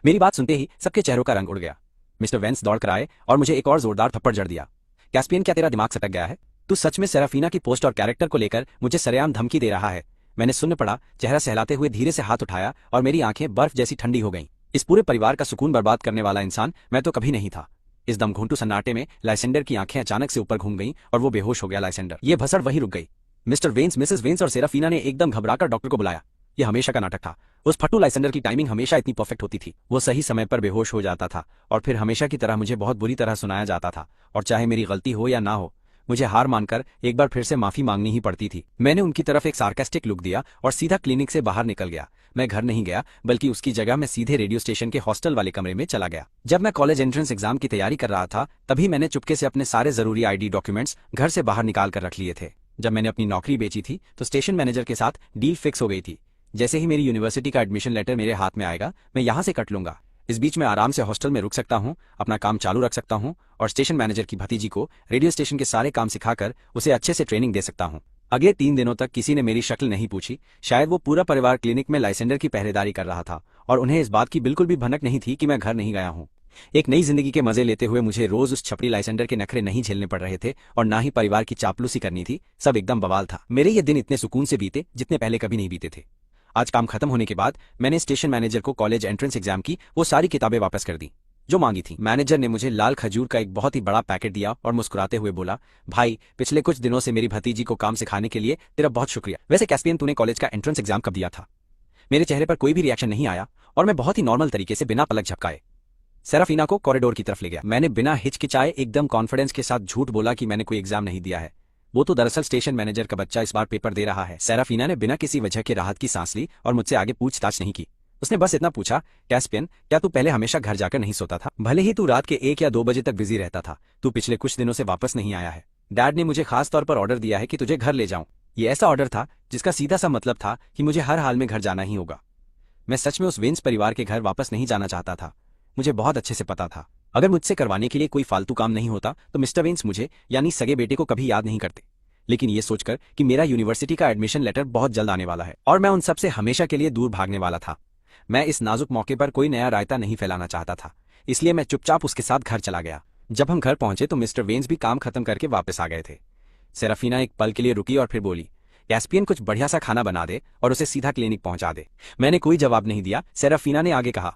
मेरी बात सुनते ही सबके चेहरों का रंग उड़ गया। मिस्टर वेंस दौड़ कर आए और मुझे एक और जोरदार थप्पड़ जड़ दिया। कैस्पियन, क्या तेरा दिमाग सटक गया है? तू सच में सेराफीना की पोस्ट और कैरेक्टर को लेकर मुझे सरेआम धमकी दे रहा है? मैंने सुन्न पड़ा, चेहरा सहलाते हुए धीरे से हाथ उठाया और मेरी आंखें बर्फ जैसी ठंडी हो गईं। इस पूरे परिवार का सुकून बर्बाद करने वाला इंसान मैं तो कभी नहीं था। इस दमघोंटू सन्नाटे में लाइसेंडर की आंखें अचानक से ऊपर घूम गईं और वो बेहोश हो गया। लाइसेंडर, ये भसड़ वहीं रुक गई। मिस्टर वेंस, मिसेस वेंस और सेराफीना ने एकदम घबराकर डॉक्टर को बुलाया। ये हमेशा का नाटक था। उस फट्टू लाइसेंडर की टाइमिंग हमेशा इतनी परफेक्ट होती थी। वो सही समय पर बेहोश हो जाता था और फिर हमेशा की तरह मुझे बहुत बुरी तरह सुनाया जाता था, और चाहे मेरी गलती हो या ना हो, मुझे हार मानकर एक बार फिर से माफी मांगनी ही पड़ती थी। मैंने उनकी तरफ एक सार्कास्टिक लुक दिया और सीधा क्लिनिक से बाहर निकल गया। मैं घर नहीं गया, बल्कि उसकी जगह मैं सीधे रेडियो स्टेशन के हॉस्टल वाले कमरे में चला गया। जब मैं कॉलेज एंट्रेंस एग्जाम की तैयारी कर रहा था, तभी मैंने चुपके से अपने सारे जरूरी आईडी डॉक्यूमेंट्स घर से बाहर निकाल कर रख लिए थे। जब मैंने अपनी नौकरी बेची थी तो स्टेशन मैनेजर के साथ डील फिक्स हो गई थी। जैसे ही मेरी यूनिवर्सिटी का एडमिशन लेटर मेरे हाथ में आएगा, मैं यहाँ से कट लूंगा। इस बीच में आराम से हॉस्टल में रुक सकता हूँ, अपना काम चालू रख सकता हूँ और स्टेशन मैनेजर की भतीजी को रेडियो स्टेशन के सारे काम सिखाकर उसे अच्छे से ट्रेनिंग दे सकता हूँ। अगले 3 दिनों तक किसी ने मेरी शक्ल नहीं पूछी। शायद वो पूरा परिवार क्लिनिक में लाइसेंडर की पहरेदारी कर रहा था और उन्हें इस बात की बिल्कुल भी भनक नहीं थी कि मैं घर नहीं गया हूँ। एक नई जिंदगी के मजे लेते हुए मुझे रोज उस छपड़ी लाइसेंडर के नखरे नहीं झेलने पड़ रहे थे और ना ही परिवार की चापलूसी करनी थी। सब एकदम बवाल था। मेरे ये दिन इतने सुकून से बीते जितने पहले कभी नहीं बीते थे। आज काम खत्म होने के बाद मैंने स्टेशन मैनेजर को कॉलेज एंट्रेंस एग्जाम की वो सारी किताबें वापस कर दी जो मांगी थी। मैनेजर ने मुझे लाल खजूर का एक बहुत ही बड़ा पैकेट दिया और मुस्कुराते हुए बोला, भाई, पिछले कुछ दिनों से मेरी भतीजी को काम सिखाने के लिए तेरा बहुत शुक्रिया। वैसे कैस्पियन, तूने कॉलेज का एंट्रेंस एग्जाम कब दिया था? मेरे चेहरे पर कोई भी रिएक्शन नहीं आया और मैं बहुत ही नॉर्मल तरीके से बिना पलक झपकाए सेराफीना को कॉरिडोर की तरफ ले गया। मैंने बिना हिचकिचाए एकदम कॉन्फिडेंस के साथ झूठ बोला कि मैंने कोई एग्जाम नहीं दिया है। वो तो दरअसल स्टेशन मैनेजर का बच्चा इस बार पेपर दे रहा है। सेराफीना ने बिना किसी वजह के राहत की सांस ली और मुझसे आगे पूछताछ नहीं की। उसने बस इतना पूछा, कैस्पियन, क्या तू पहले हमेशा घर जाकर नहीं सोता था? भले ही तू रात के 1 या 2 बजे तक बिजी रहता था, तू पिछले कुछ दिनों से वापस नहीं आया है। डैड ने मुझे खास तौर पर ऑर्डर दिया है कि तुझे घर ले जाऊं। ये ऐसा ऑर्डर था जिसका सीधा सा मतलब था कि मुझे हर हाल में घर जाना ही होगा। मैं सच में उस वेंस परिवार के घर वापस नहीं जाना चाहता था। मुझे बहुत अच्छे से पता था अगर मुझसे करवाने के लिए कोई फालतू काम नहीं होता तो मिस्टर वेंस मुझे यानी सगे बेटे को कभी याद नहीं करते। लेकिन ये सोचकर कि मेरा यूनिवर्सिटी का एडमिशन लेटर बहुत जल्द आने वाला है और मैं उन सबसे हमेशा के लिए दूर भागने वाला था, मैं इस नाजुक मौके पर कोई नया रायता नहीं फैलाना चाहता था। इसलिए मैं चुपचाप उसके साथ घर चला गया। जब हम घर पहुंचे तो मिस्टर वेंस भी काम खत्म करके वापस आ गए थे। सेराफीना एक पल के लिए रुकी और फिर बोली, कैस्पियन कुछ बढ़िया सा खाना बना दे और उसे सीधा क्लिनिक पहुंचा दे। मैंने कोई जवाब नहीं दिया। सेराफीना ने आगे कहा,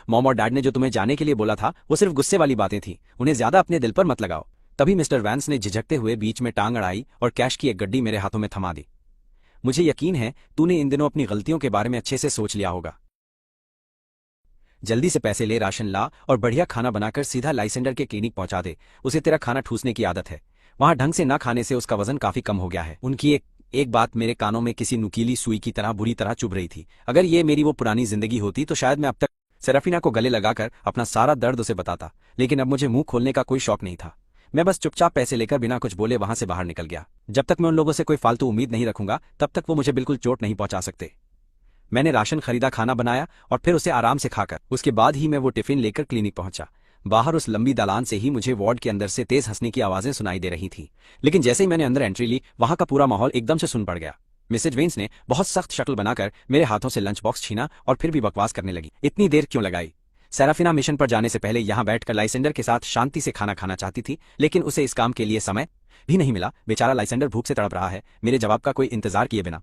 मॉम और डैड ने जो तुम्हें जाने के लिए बोला था वो सिर्फ गुस्से वाली बातें थी, उन्हें ज्यादा अपने दिल पर मत लगाओ। तभी मिस्टर वैंस ने झिझकते हुए बीच में टांग अड़ाई और कैश की एक गड्डी मेरे हाथों में थमा दी। मुझे यकीन है तूने इन दिनों अपनी गलतियों के बारे में अच्छे से सोच लिया होगा। जल्दी से पैसे ले, राशन ला और बढ़िया खाना बनाकर सीधा लाइसेंडर के क्लिनिक पहुंचा दे। उसे तेरा खाना ठूसने की आदत है, वहां ढंग से ना खाने से उसका वजन काफी कम हो गया है। उनकी एक बात मेरे कानों में किसी नुकीली सुई की तरह बुरी तरह चुभ रही थी। अगर ये मेरी वो पुरानी जिंदगी होती तो शायद मैं अब तक सेराफीना को गले लगाकर अपना सारा दर्द उसे बताता, लेकिन अब मुझे मुंह खोलने का कोई शौक नहीं था। मैं बस चुपचाप पैसे लेकर बिना कुछ बोले वहां से बाहर निकल गया। जब तक मैं उन लोगों से कोई फालतू उम्मीद नहीं रखूंगा तब तक वो मुझे बिल्कुल चोट नहीं पहुंचा सकते। मैंने राशन खरीदा, खाना बनाया और फिर उसे आराम से खाकर उसके बाद ही मैं वो टिफिन लेकर क्लिनिक पहुंचा। बाहर उस लंबी दालान से ही मुझे वार्ड के अंदर से तेज हंसने की आवाजें सुनाई दे रही थी, लेकिन जैसे ही मैंने अंदर एंट्री ली वहां का पूरा माहौल एकदम से सुन पड़ गया। मिसेज वेंस ने बहुत सख्त शक्ल बनाकर मेरे हाथों से लंच बॉक्स छीना और फिर भी बकवास करने लगी। इतनी देर क्यों लगाई? सेराफीना मिशन पर जाने से पहले यहाँ बैठकर लाइसेंडर के साथ शांति से खाना खाना चाहती थी, लेकिन उसे इस काम के लिए समय भी नहीं मिला। बेचारा लाइसेंडर भूख से तड़प रहा है। मेरे जवाब का कोई इंतजार किए बिना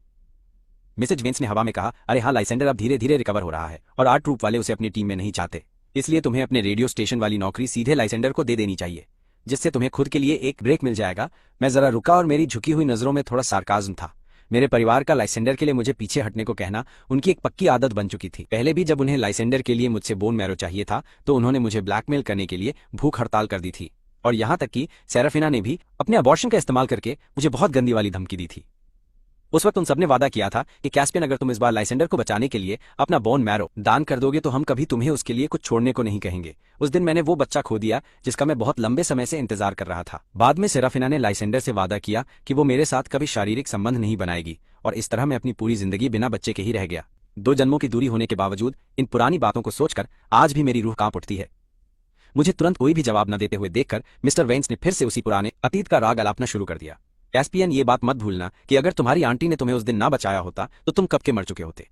मिसेज वेंस ने हवा में कहा, अरे हाँ, लाइसेंडर अब धीरे धीरे रिकवर हो रहा है और आर्ट ट्रूप वाले उसे अपनी टीम में नहीं चाहते, इसलिए तुम्हें अपने रेडियो स्टेशन वाली नौकरी सीधे लाइसेंडर को दे देनी चाहिए, जिससे तुम्हें खुद के लिए एक ब्रेक मिल जाएगा। मैं जरा रुका और मेरी झुकी हुई नजरों में थोड़ा सार्काज्म था। मेरे परिवार का लाइसेंडर के लिए मुझे पीछे हटने को कहना उनकी एक पक्की आदत बन चुकी थी। पहले भी जब उन्हें लाइसेंडर के लिए मुझसे बोन मैरो चाहिए था तो उन्होंने मुझे ब्लैकमेल करने के लिए भूख हड़ताल कर दी थी, और यहां तक कि सेराफीना ने भी अपने अबॉर्शन का इस्तेमाल करके मुझे बहुत गंदी वाली धमकी दी थी। उस वक्त उन सबने वादा किया था कि कैस्पियन, अगर तुम इस बार लाइसेंडर को बचाने के लिए अपना बोन मैरो दान कर दोगे तो हम कभी तुम्हें उसके लिए कुछ छोड़ने को नहीं कहेंगे। उस दिन मैंने वो बच्चा खो दिया जिसका मैं बहुत लंबे समय से इंतजार कर रहा था। बाद में सेराफीना ने लाइसेंडर से वादा किया कि वो मेरे साथ कभी शारीरिक संबंध नहीं बनाएगी, और इस तरह मैं अपनी पूरी जिंदगी बिना बच्चे के ही रह गया। 2 जन्मों की दूरी होने के बावजूद इन पुरानी बातों को सोचकर आज भी मेरी रूह कांप उठती है। मुझे तुरंत कोई भी जवाब न देते हुए देखकर मिस्टर वेंस ने फिर से उसी पुराने अतीत का राग अलापना शुरू कर दिया। कैस्पियन, ये बात मत भूलना कि अगर तुम्हारी आंटी ने तुम्हें उस दिन ना बचाया होता तो तुम कब के मर चुके होते।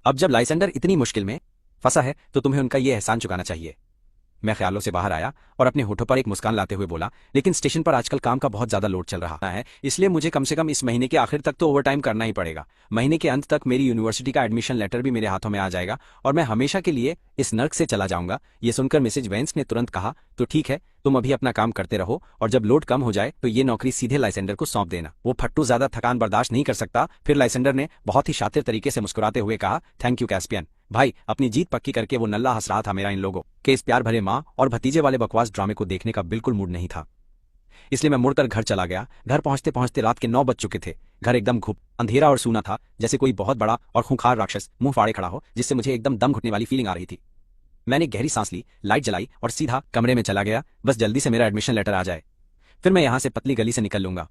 अब जब लाइसेंडर इतनी मुश्किल में फंसा है तो तुम्हें उनका ये एहसान चुकाना चाहिए। मैं ख्यालों से बाहर आया और अपने होठों पर एक मुस्कान लाते हुए बोला, लेकिन स्टेशन पर आजकल काम का बहुत ज्यादा लोड चल रहा है, इसलिए मुझे कम से कम इस महीने के आखिर तक तो ओवरटाइम करना ही पड़ेगा। महीने के अंत तक मेरी यूनिवर्सिटी का एडमिशन लेटर भी मेरे हाथों में आ जाएगा और मैं हमेशा के लिए इस नर्क से चला जाऊंगा। ये सुनकर मिसेज वेंस ने तुरंत कहा, तो ठीक है, तुम अभी अपना काम करते रहो और जब लोड कम हो जाए तो ये नौकरी सीधे लाइसेंडर को सौंप देना। वो फट्टू ज्यादा थकान बर्दाश्त नहीं कर सकता। फिर लाइसेंडर ने बहुत ही शातिर तरीके से मुस्कुराते हुए कहा, थैंक यू कैस्पियन भाई। अपनी जीत पक्की करके वो नल्ला हंस रहा था। मेरा इन लोगों के इस प्यार भरे माँ और भतीजे वाले बकवास ड्रामे को देखने का बिल्कुल मूड नहीं था, इसलिए मैं मुड़कर घर चला गया। घर पहुंचते पहुंचते रात के 9 बज चुके थे। घर एकदम घुप अंधेरा और सूना था, जैसे कोई बहुत बड़ा और खूंखार राक्षस मुंह फाड़े खड़ा हो, जिससे मुझे एकदम दम घुटने वाली फीलिंग आ रही थी। मैंने गहरी सांस ली, लाइट जलाई और सीधा कमरे में चला गया। बस जल्दी से मेरा एडमिशन लेटर आ जाए, फिर मैं यहां से पतली गली से निकल लूंगा।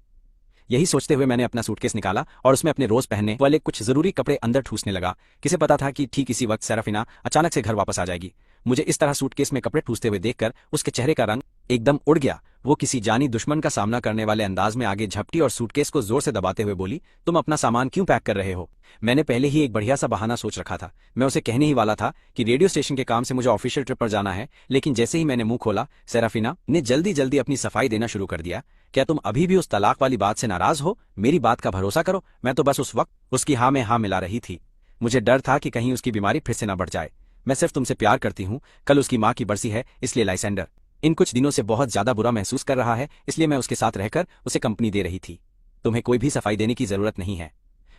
यही सोचते हुए मैंने अपना सूटकेस निकाला और उसमें अपने रोज पहनने वाले कुछ जरूरी कपड़े अंदर ठूसने लगा। किसे पता था कि ठीक इसी वक्त सेराफीना अचानक से घर वापस आ जाएगी। मुझे इस तरह सूटकेस में कपड़े ठूसते हुए देखकर उसके चेहरे का रंग एकदम उड़ गया। वो किसी जानी दुश्मन का सामना करने वाले अंदाज में आगे झपटी और सूटकेस को जोर से दबाते हुए बोली, तुम अपना सामान क्यों पैक कर रहे हो? मैंने पहले ही एक बढ़िया सा बहाना सोच रखा था। मैं उसे कहने ही वाला था कि रेडियो स्टेशन के काम से मुझे ऑफिशियल ट्रिप पर जाना है, लेकिन जैसे ही मैंने मुंह खोला सेराफीना ने जल्दी जल्दी अपनी सफाई देना शुरू कर दिया। क्या तुम अभी भी उस तलाक वाली बात से नाराज हो? मेरी बात का भरोसा करो, मैं तो बस उस वक्त उसकी हाँ में हाँ मिला रही थी। मुझे डर था कि कहीं उसकी बीमारी फिर से ना बढ़ जाए। मैं सिर्फ तुमसे प्यार करती हूँ। कल उसकी माँ की बरसी है, इसलिए लाइसेंडर इन कुछ दिनों से बहुत ज्यादा बुरा महसूस कर रहा है, इसलिए मैं उसके साथ रहकर उसे कंपनी दे रही थी। तुम्हें कोई भी सफाई देने की जरूरत नहीं है।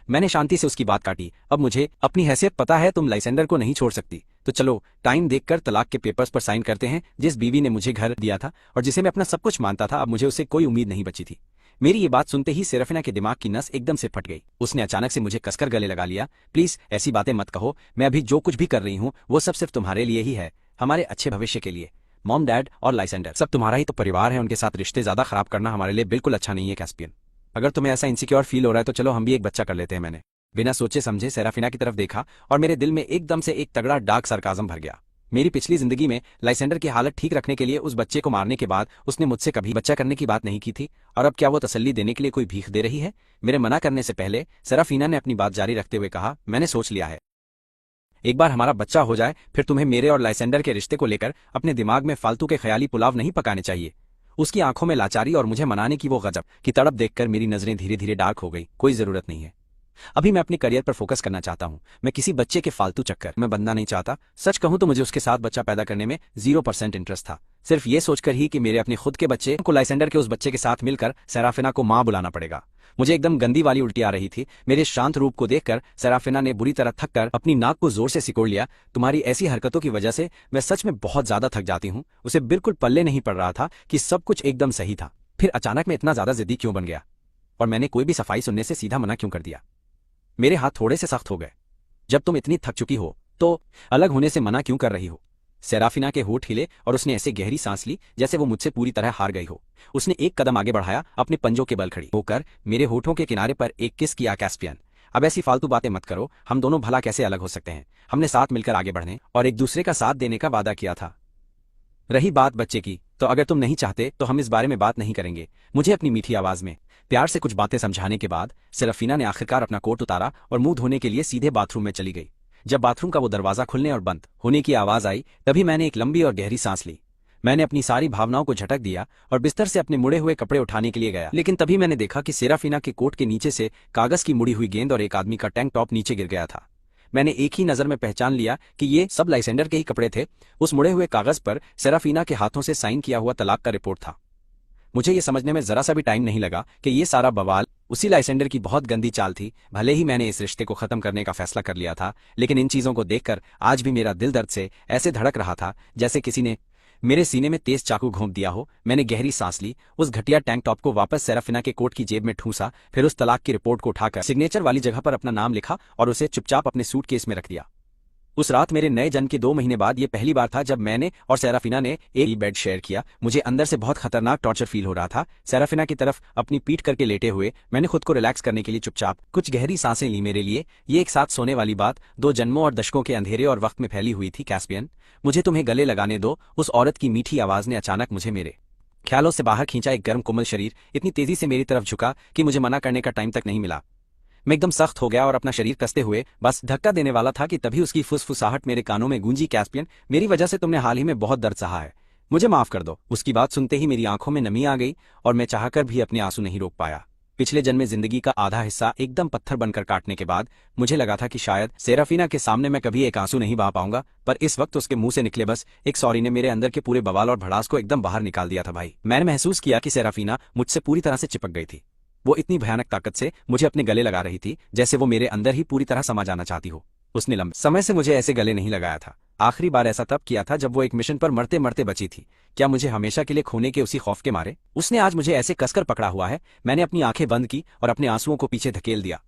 मैंने शांति से उसकी बात काटी। अब मुझे अपनी हैसियत पता है, तुम लाइसेंडर को नहीं छोड़ सकती, तो चलो टाइम देखकर तलाक के पेपर्स पर साइन करते हैं। जिस बीवी ने मुझे घर दिया था और जिसे मैं अपना सब कुछ मानता था, अब मुझे उससे कोई उम्मीद नहीं बची थी। मेरी ये बात सुनते ही सेराफीना के दिमाग की नस एकदम से फट गई। उसने अचानक से मुझे कसकर गले लगा लिया। प्लीज ऐसी बातें मत कहो, मैं अभी जो कुछ भी कर रही हूँ वो सब सिर्फ तुम्हारे लिए ही है, हमारे अच्छे भविष्य के लिए। मॉम, डैड और लाइसेंडर सब तुम्हारा ही तो परिवार है, उनके साथ रिश्ते ज्यादा खराब करना हमारे लिए बिल्कुल अच्छा नहीं है कैस्पियन। अगर तुम्हें ऐसा इनसिक्योर फील हो रहा है तो चलो हम भी एक बच्चा कर लेते हैं। मैंने बिना सोचे समझे सेराफीना की तरफ देखा और मेरे दिल में एकदम से एक तगड़ा डार्क सरकाज़म भर गया। मेरी पिछली जिंदगी में लाइसेंडर की हालत ठीक रखने के लिए उस बच्चे को मारने के बाद उसने मुझसे कभी बच्चा करने की बात नहीं की थी, और अब क्या वो तसल्ली देने के लिए कोई भीख दे रही है? मेरे मना करने से पहले सराफीना ने अपनी बात जारी रखते हुए कहा, मैंने सोच लिया है, एक बार हमारा बच्चा हो जाए फिर तुम्हें मेरे और लाइसेंडर के रिश्ते को लेकर अपने दिमाग में फालतू के ख्याली पुलाव नहीं पकाने चाहिए। उसकी आंखों में लाचारी और मुझे मनाने की वो गजब की तड़प देखकर मेरी नजरें धीरे धीरे डार्क हो गई। कोई जरूरत नहीं है, अभी मैं अपने करियर पर फोकस करना चाहता हूं। मैं किसी बच्चे के फालतू चक्कर में बनना नहीं चाहता। सच कहूं तो मुझे उसके साथ बच्चा पैदा करने में 0% इंटरेस्ट था, सिर्फ ये सोचकर ही कि मेरे अपने खुद के बच्चे को लाइसेंडर के उस बच्चे के साथ मिलकर सराफिना को मां बुलाना पड़ेगा। मुझे एकदम गंदी वाली उल्टी आ रही थी। मेरे शांत रूप को देखकर सराफिना ने बुरी तरह थक कर अपनी नाक को जोर से सिकोड़ लिया। तुम्हारी ऐसी हरकतों की वजह से मैं सच में बहुत ज्यादा थक जाती हूँ। उसे बिल्कुल पल्ले नहीं पड़ रहा था कि सब कुछ एकदम सही था, फिर अचानक मैं इतना ज्यादा जिद्दी क्यों बन गया, और मैंने कोई भी सफाई सुनने से सीधा मना क्यों कर दिया। मेरे हाथ थोड़े से सख्त हो गए। जब तुम इतनी थक चुकी हो तो अलग होने से मना क्यों कर रही हो? सेराफिना के होठ हिले और उसने ऐसे गहरी सांस ली जैसे वो मुझसे पूरी तरह हार गई हो। उसने एक कदम आगे बढ़ाया, अपने पंजों के बल खड़ी होकर मेरे होठों के किनारे पर एक किस किया। कैस्पियन, अब ऐसी फालतू बातें मत करो। हम दोनों भला कैसे अलग हो सकते हैं? हमने साथ मिलकर आगे बढ़ने और एक दूसरे का साथ देने का वादा किया था। रही बात बच्चे की, तो अगर तुम नहीं चाहते तो हम इस बारे में बात नहीं करेंगे। मुझे अपनी मीठी आवाज में प्यार से कुछ बातें समझाने के बाद सेराफिना ने आखिरकार अपना कोट उतारा और मुंह धोने के लिए सीधे बाथरूम में चली गई। जब बाथरूम का वो दरवाजा खुलने और बंद होने की आवाज आई तभी मैंने एक लंबी और गहरी सांस ली। मैंने अपनी सारी भावनाओं को झटक दिया और बिस्तर से अपने मुड़े हुए कपड़े उठाने के लिए गया, लेकिन तभी मैंने देखा कि सेराफिना के कोट के नीचे से कागज की मुड़ी हुई गेंद और एक आदमी का टैंक टॉप नीचे गिर गया था। मैंने एक ही नजर में पहचान लिया कि ये सब लाइसेंडर के ही कपड़े थे। उस मुड़े हुए कागज पर सेराफिना के हाथों से साइन किया हुआ तलाक का रिपोर्ट था। मुझे ये समझने में जरा सा भी टाइम नहीं लगा कि ये सारा बवाल उसी लाइसेंडर की बहुत गंदी चाल थी। भले ही मैंने इस रिश्ते को खत्म करने का फैसला कर लिया था, लेकिन इन चीजों को देखकर आज भी मेरा दिल दर्द से ऐसे धड़क रहा था जैसे किसी ने मेरे सीने में तेज चाकू घोंप दिया हो। मैंने गहरी सांस ली, उस घटिया टैंक टॉप को वापस सेराफिना के कोट की जेब में ठूंसा, फिर उस तलाक की रिपोर्ट को उठाकर सिग्नेचर वाली जगह पर अपना नाम लिखा और उसे चुपचाप अपने सूटकेस में रख दिया। उस रात मेरे नए जन्म के 2 महीने बाद ये पहली बार था जब मैंने और सेराफिना ने एक ही बेड शेयर किया। मुझे अंदर से बहुत खतरनाक टॉर्चर फील हो रहा था। सेराफिना की तरफ अपनी पीठ करके लेटे हुए मैंने खुद को रिलैक्स करने के लिए चुपचाप कुछ गहरी सांसें ली। मेरे लिए ये एक साथ सोने वाली बात 2 जन्मों और दशकों के अंधेरे और वक्त में फैली हुई थी। कैस्पियन, मुझे तुम्हें गले लगाने दो। उस औरत की मीठी आवाज ने अचानक मुझे मेरे ख्यालों से बाहर खींचा। एक गर्म कोमल शरीर इतनी तेजी से मेरी तरफ झुका कि मुझे मना करने का टाइम तक नहीं मिला। मैं एकदम सख्त हो गया और अपना शरीर कसते हुए बस धक्का देने वाला था कि तभी उसकी फुसफुसाहट मेरे कानों में गूंजी। कैस्पियन, मेरी वजह से तुमने हाल ही में बहुत दर्द सहा है, मुझे माफ कर दो। उसकी बात सुनते ही मेरी आंखों में नमी आ गई और मैं चाहकर भी अपने आंसू नहीं रोक पाया। पिछले जन्म में जिंदगी का आधा हिस्सा एकदम पत्थर बनकर काटने के बाद मुझे लगा था कि शायद सेराफिना के सामने मैं कभी एक आंसू नहीं बहा पाऊंगा, पर इस वक्त उसके मुंह से निकले बस एक सॉरी ने मेरे अंदर के पूरे बवाल और भड़ास को एकदम बाहर निकाल दिया था। भाई, मैंने महसूस किया कि सेराफिना मुझसे पूरी तरह से चिपक गई थी। वो इतनी भयानक ताकत से मुझे अपने गले लगा रही थी जैसे वो मेरे अंदर ही पूरी तरह समा जाना चाहती हो। उसने लंबे समय से मुझे ऐसे गले नहीं लगाया था। आखिरी बार ऐसा तब किया था जब वो एक मिशन पर मरते मरते बची थी। क्या मुझे हमेशा के लिए खोने के उसी खौफ के मारे उसने आज मुझे ऐसे कसकर पकड़ा हुआ है? मैंने अपनी आंखें बंद की और अपने आंसुओं को पीछे धकेल दिया।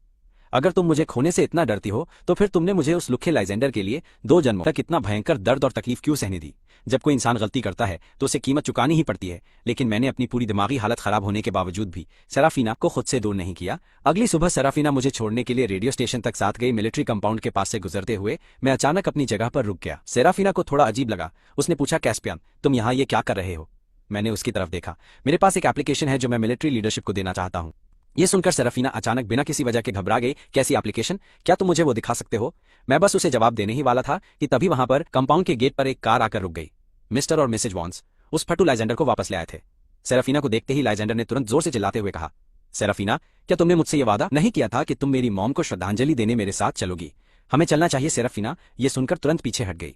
अगर तुम मुझे खोने से इतना डरती हो तो फिर तुमने मुझे उस लुखे लाइजेंडर के लिए 2 जन्मों तक इतना भयंकर दर्द और तकलीफ क्यों सहने दी? जब कोई इंसान गलती करता है तो उसे कीमत चुकानी ही पड़ती है, लेकिन मैंने अपनी पूरी दिमागी हालत खराब होने के बावजूद भी सेराफिना को खुद से दूर नहीं किया। अगली सुबह सेराफिना मुझे छोड़ने के लिए रेडियो स्टेशन तक साथ गई। मिलिट्री कंपाउंड के पास से गुजरते हुए मैं अचानक अपनी जगह पर रुक गया। सेराफिना को थोड़ा अजीब लगा। उसने पूछा, कैस्पियन, तुम यहाँ ये क्या कर रहे हो? मैंने उसकी तरफ देखा। मेरे पास एक एप्लीकेशन है जो मैं मिलिट्री लीडरशिप को देना चाहता हूँ। ये सुनकर सेराफिना अचानक बिना किसी वजह के घबरा गई। कैसी एप्लीकेशन? क्या तुम मुझे वो दिखा सकते हो? मैं बस उसे जवाब देने ही वाला था कि तभी वहां पर कंपाउंड के गेट पर एक कार आकर रुक गई। मिस्टर और मिसेज वॉन्स उस फट्टू लाइजेंडर को वापस ले आए थे। सेराफिना को देखते ही लाइजेंडर ने तुरंत जोर से चिल्लाते हुए कहा, सेराफिना, क्या तुमने मुझसे ये वादा नहीं किया था कि तुम मेरी मॉम को श्रद्धांजलि देने मेरे साथ चलोगी? हमें चलना चाहिए। सेराफिना ये सुनकर तुरंत पीछे हट गई।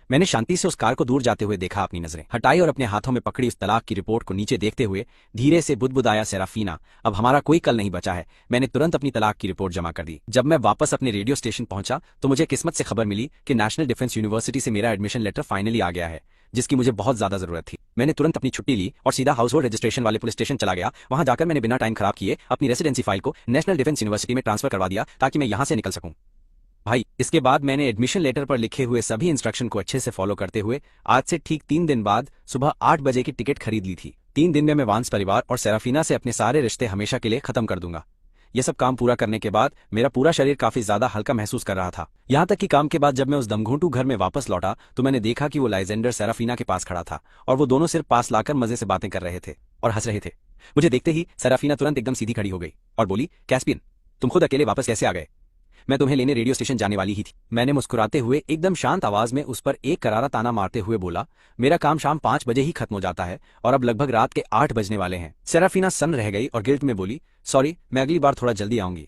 मैंने शांति से उस कार को दूर जाते हुए देखा, अपनी नजरें हटाई और अपने हाथों में पकड़ी उस तलाक की रिपोर्ट को नीचे देखते हुए धीरे से बुदबुदाया, सेराफिना, अब हमारा कोई कल नहीं बचा है। मैंने तुरंत अपनी तलाक की रिपोर्ट जमा कर दी। जब मैं वापस अपने रेडियो स्टेशन पहुंचा तो मुझे किस्मत से खबर मिली कि नेशनल डिफेंस यूनिवर्सिटी से मेरा एडमिशन लेटर फाइनली आ गया है, जिसकी मुझे बहुत ज्यादा जरूरत थी। मैंने तुरंत अपनी छुट्टी ली और सीधा हाउस होल्ड रजिस्ट्रेशन वाले पुलिस स्टेशन चला गया। वहां जाकर मैंने बिना टाइम खराब किए अपनी रेसिडेंसी फाइल को नेशनल डिफेंस यूनिवर्सिटी में ट्रांसफर करवा दिया ताकि मैं यहां से निकल सकूं। भाई, इसके बाद मैंने एडमिशन लेटर पर लिखे हुए सभी इंस्ट्रक्शन को अच्छे से फॉलो करते हुए आज से ठीक 3 दिन बाद सुबह 8 बजे की टिकट खरीद ली थी। 3 दिन में मैं वांस परिवार और सेराफिना से अपने सारे रिश्ते हमेशा के लिए खत्म कर दूंगा। ये सब काम पूरा करने के बाद मेरा पूरा शरीर काफी ज्यादा हल्का महसूस कर रहा था। यहाँ तक कि काम के बाद जब मैं उस दमघोंटू घर में वापस लौटा तो मैंने देखा कि वो लाइजेंडर सेराफीना के पास खड़ा था और वो दोनों सिर पास लाकर मजे से बातें कर रहे थे और हंस रहे थे। मुझे देखते ही सेराफीना तुरंत एकदम सीधी खड़ी हो गई और बोली, कैस्पियन, तुम खुद अकेले वापस कैसे आ गए? मैं तुम्हें लेने रेडियो स्टेशन जाने वाली ही थी। मैंने मुस्कुराते हुए एकदम शांत आवाज में उस पर एक करारा ताना मारते हुए बोला, मेरा काम शाम 5 बजे ही खत्म हो जाता है और अब लगभग रात के 8 बजने वाले हैं। सेराफीना सन्न रह गई और गिल्ट में बोली, सॉरी, मैं अगली बार थोड़ा जल्दी आऊंगी।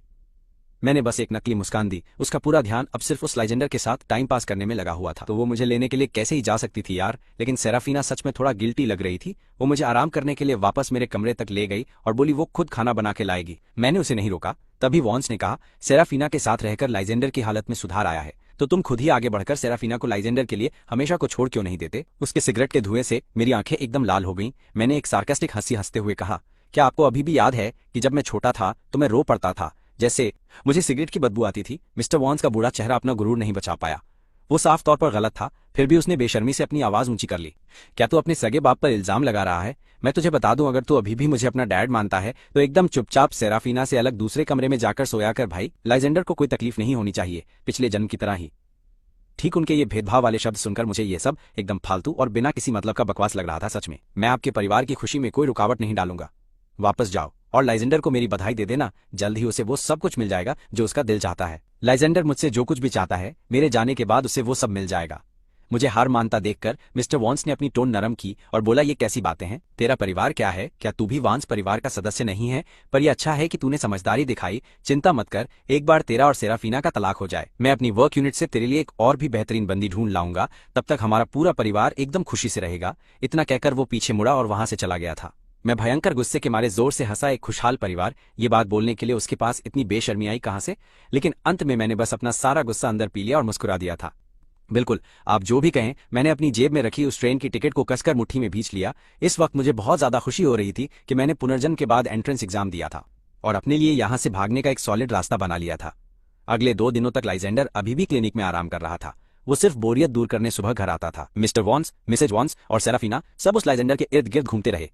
मैंने बस एक नकली मुस्कान दी। उसका पूरा ध्यान अब सिर्फ उस लाइजेंडर के साथ टाइम पास करने में लगा हुआ था। तो वो मुझे लेने के लिए कैसे ही जा सकती थी यार। लेकिन सेराफीना सच में थोड़ा गिल्टी लग रही थी। वो मुझे आराम करने के लिए वापस मेरे कमरे तक ले गई और बोली वो खुद खाना बना के लाएगी। मैंने उसे नहीं रोका। तभी वॉन्स ने कहा, सेराफीना के साथ रहकर लाइजेंडर की हालत में सुधार आया है, तो तुम खुद ही आगे बढ़कर सेराफीना को लाइजेंडर के लिए हमेशा को छोड़ क्यों नहीं देते? उसके सिगरेट के धुएं से मेरी आंखें एकदम लाल हो गईं। मैंने एक सार्कास्टिक हंसी हंसते हुए कहा, क्या आपको अभी भी याद है कि जब मैं छोटा था तो मैं रो पड़ता था, जैसे मुझे सिगरेट की बदबू आती थी? मिस्टर वॉन्स का बूढ़ा चेहरा अपना गुरूर नहीं बचा पाया। वो साफ तौर पर गलत था, फिर भी उसने बेशर्मी से अपनी आवाज ऊंची कर ली। क्या तू अपने सगे बाप पर इल्जाम लगा रहा है? मैं तुझे बता दूं, अगर तू अभी भी मुझे अपना डैड मानता है तो एकदम चुपचाप सेराफीना से अलग दूसरे कमरे में जाकर सोया कर भाई। लाइजेंडर को कोई तकलीफ नहीं होनी चाहिए, पिछले जन्म की तरह ही। ठीक उनके ये भेदभाव वाले शब्द सुनकर मुझे ये सब एकदम फालतू और बिना किसी मतलब का बकवास लग रहा था। सच में मैं आपके परिवार की खुशी में कोई रुकावट नहीं डालूंगा। वापस जाओ और लाइजेंडर को मेरी बधाई दे देना। जल्द ही उसे वो सब कुछ मिल जाएगा जो उसका दिल चाहता है। लाइजेंडर मुझसे जो कुछ भी चाहता है, मेरे जाने के बाद उसे वो सब मिल जाएगा। मुझे हार मानता देखकर मिस्टर वॉन्स ने अपनी टोन नरम की और बोला, ये कैसी बातें हैं? तेरा परिवार क्या है? क्या तू भी वॉन्स परिवार का सदस्य नहीं है? पर यह अच्छा है कि तूने समझदारी दिखाई। चिंता मत कर, एक बार तेरा और सेराफीना का तलाक हो जाए, मैं अपनी वर्क यूनिट से तेरे लिए एक और भी बेहतरीन बंदी ढूंढ लाऊंगा। तब तक हमारा पूरा परिवार एकदम खुशी से रहेगा। इतना कहकर वो पीछे मुड़ा और वहां से चला गया था। मैं भयंकर गुस्से के मारे जोर से हंसा। एक खुशहाल परिवार, ये बात बोलने के लिए उसके पास इतनी बेशर्मी आई कहां से? लेकिन अंत में मैंने बस अपना सारा गुस्सा अंदर पी लिया और मुस्कुरा दिया था। बिल्कुल, आप जो भी कहें, मैंने अपनी जेब में रखी उस ट्रेन की टिकट को कसकर मुट्ठी में भींच लिया। इस वक्त मुझे बहुत ज्यादा खुशी हो रही थी कि मैंने पुनर्जन्म के बाद एंट्रेंस एग्जाम दिया था और अपने लिए यहां से भागने का एक सॉलिड रास्ता बना लिया था। अगले 2 दिनों तक लाइजेंडर अभी भी क्लिनिक में आराम कर रहा था। वो सिर्फ बोरियत दूर करने सुबह घर आता था। मिस्टर वॉन्स, मिसेज वॉन्स और सेराफीना सब उस लाइजेंडर के इर्द गिर्द घूमते रहे।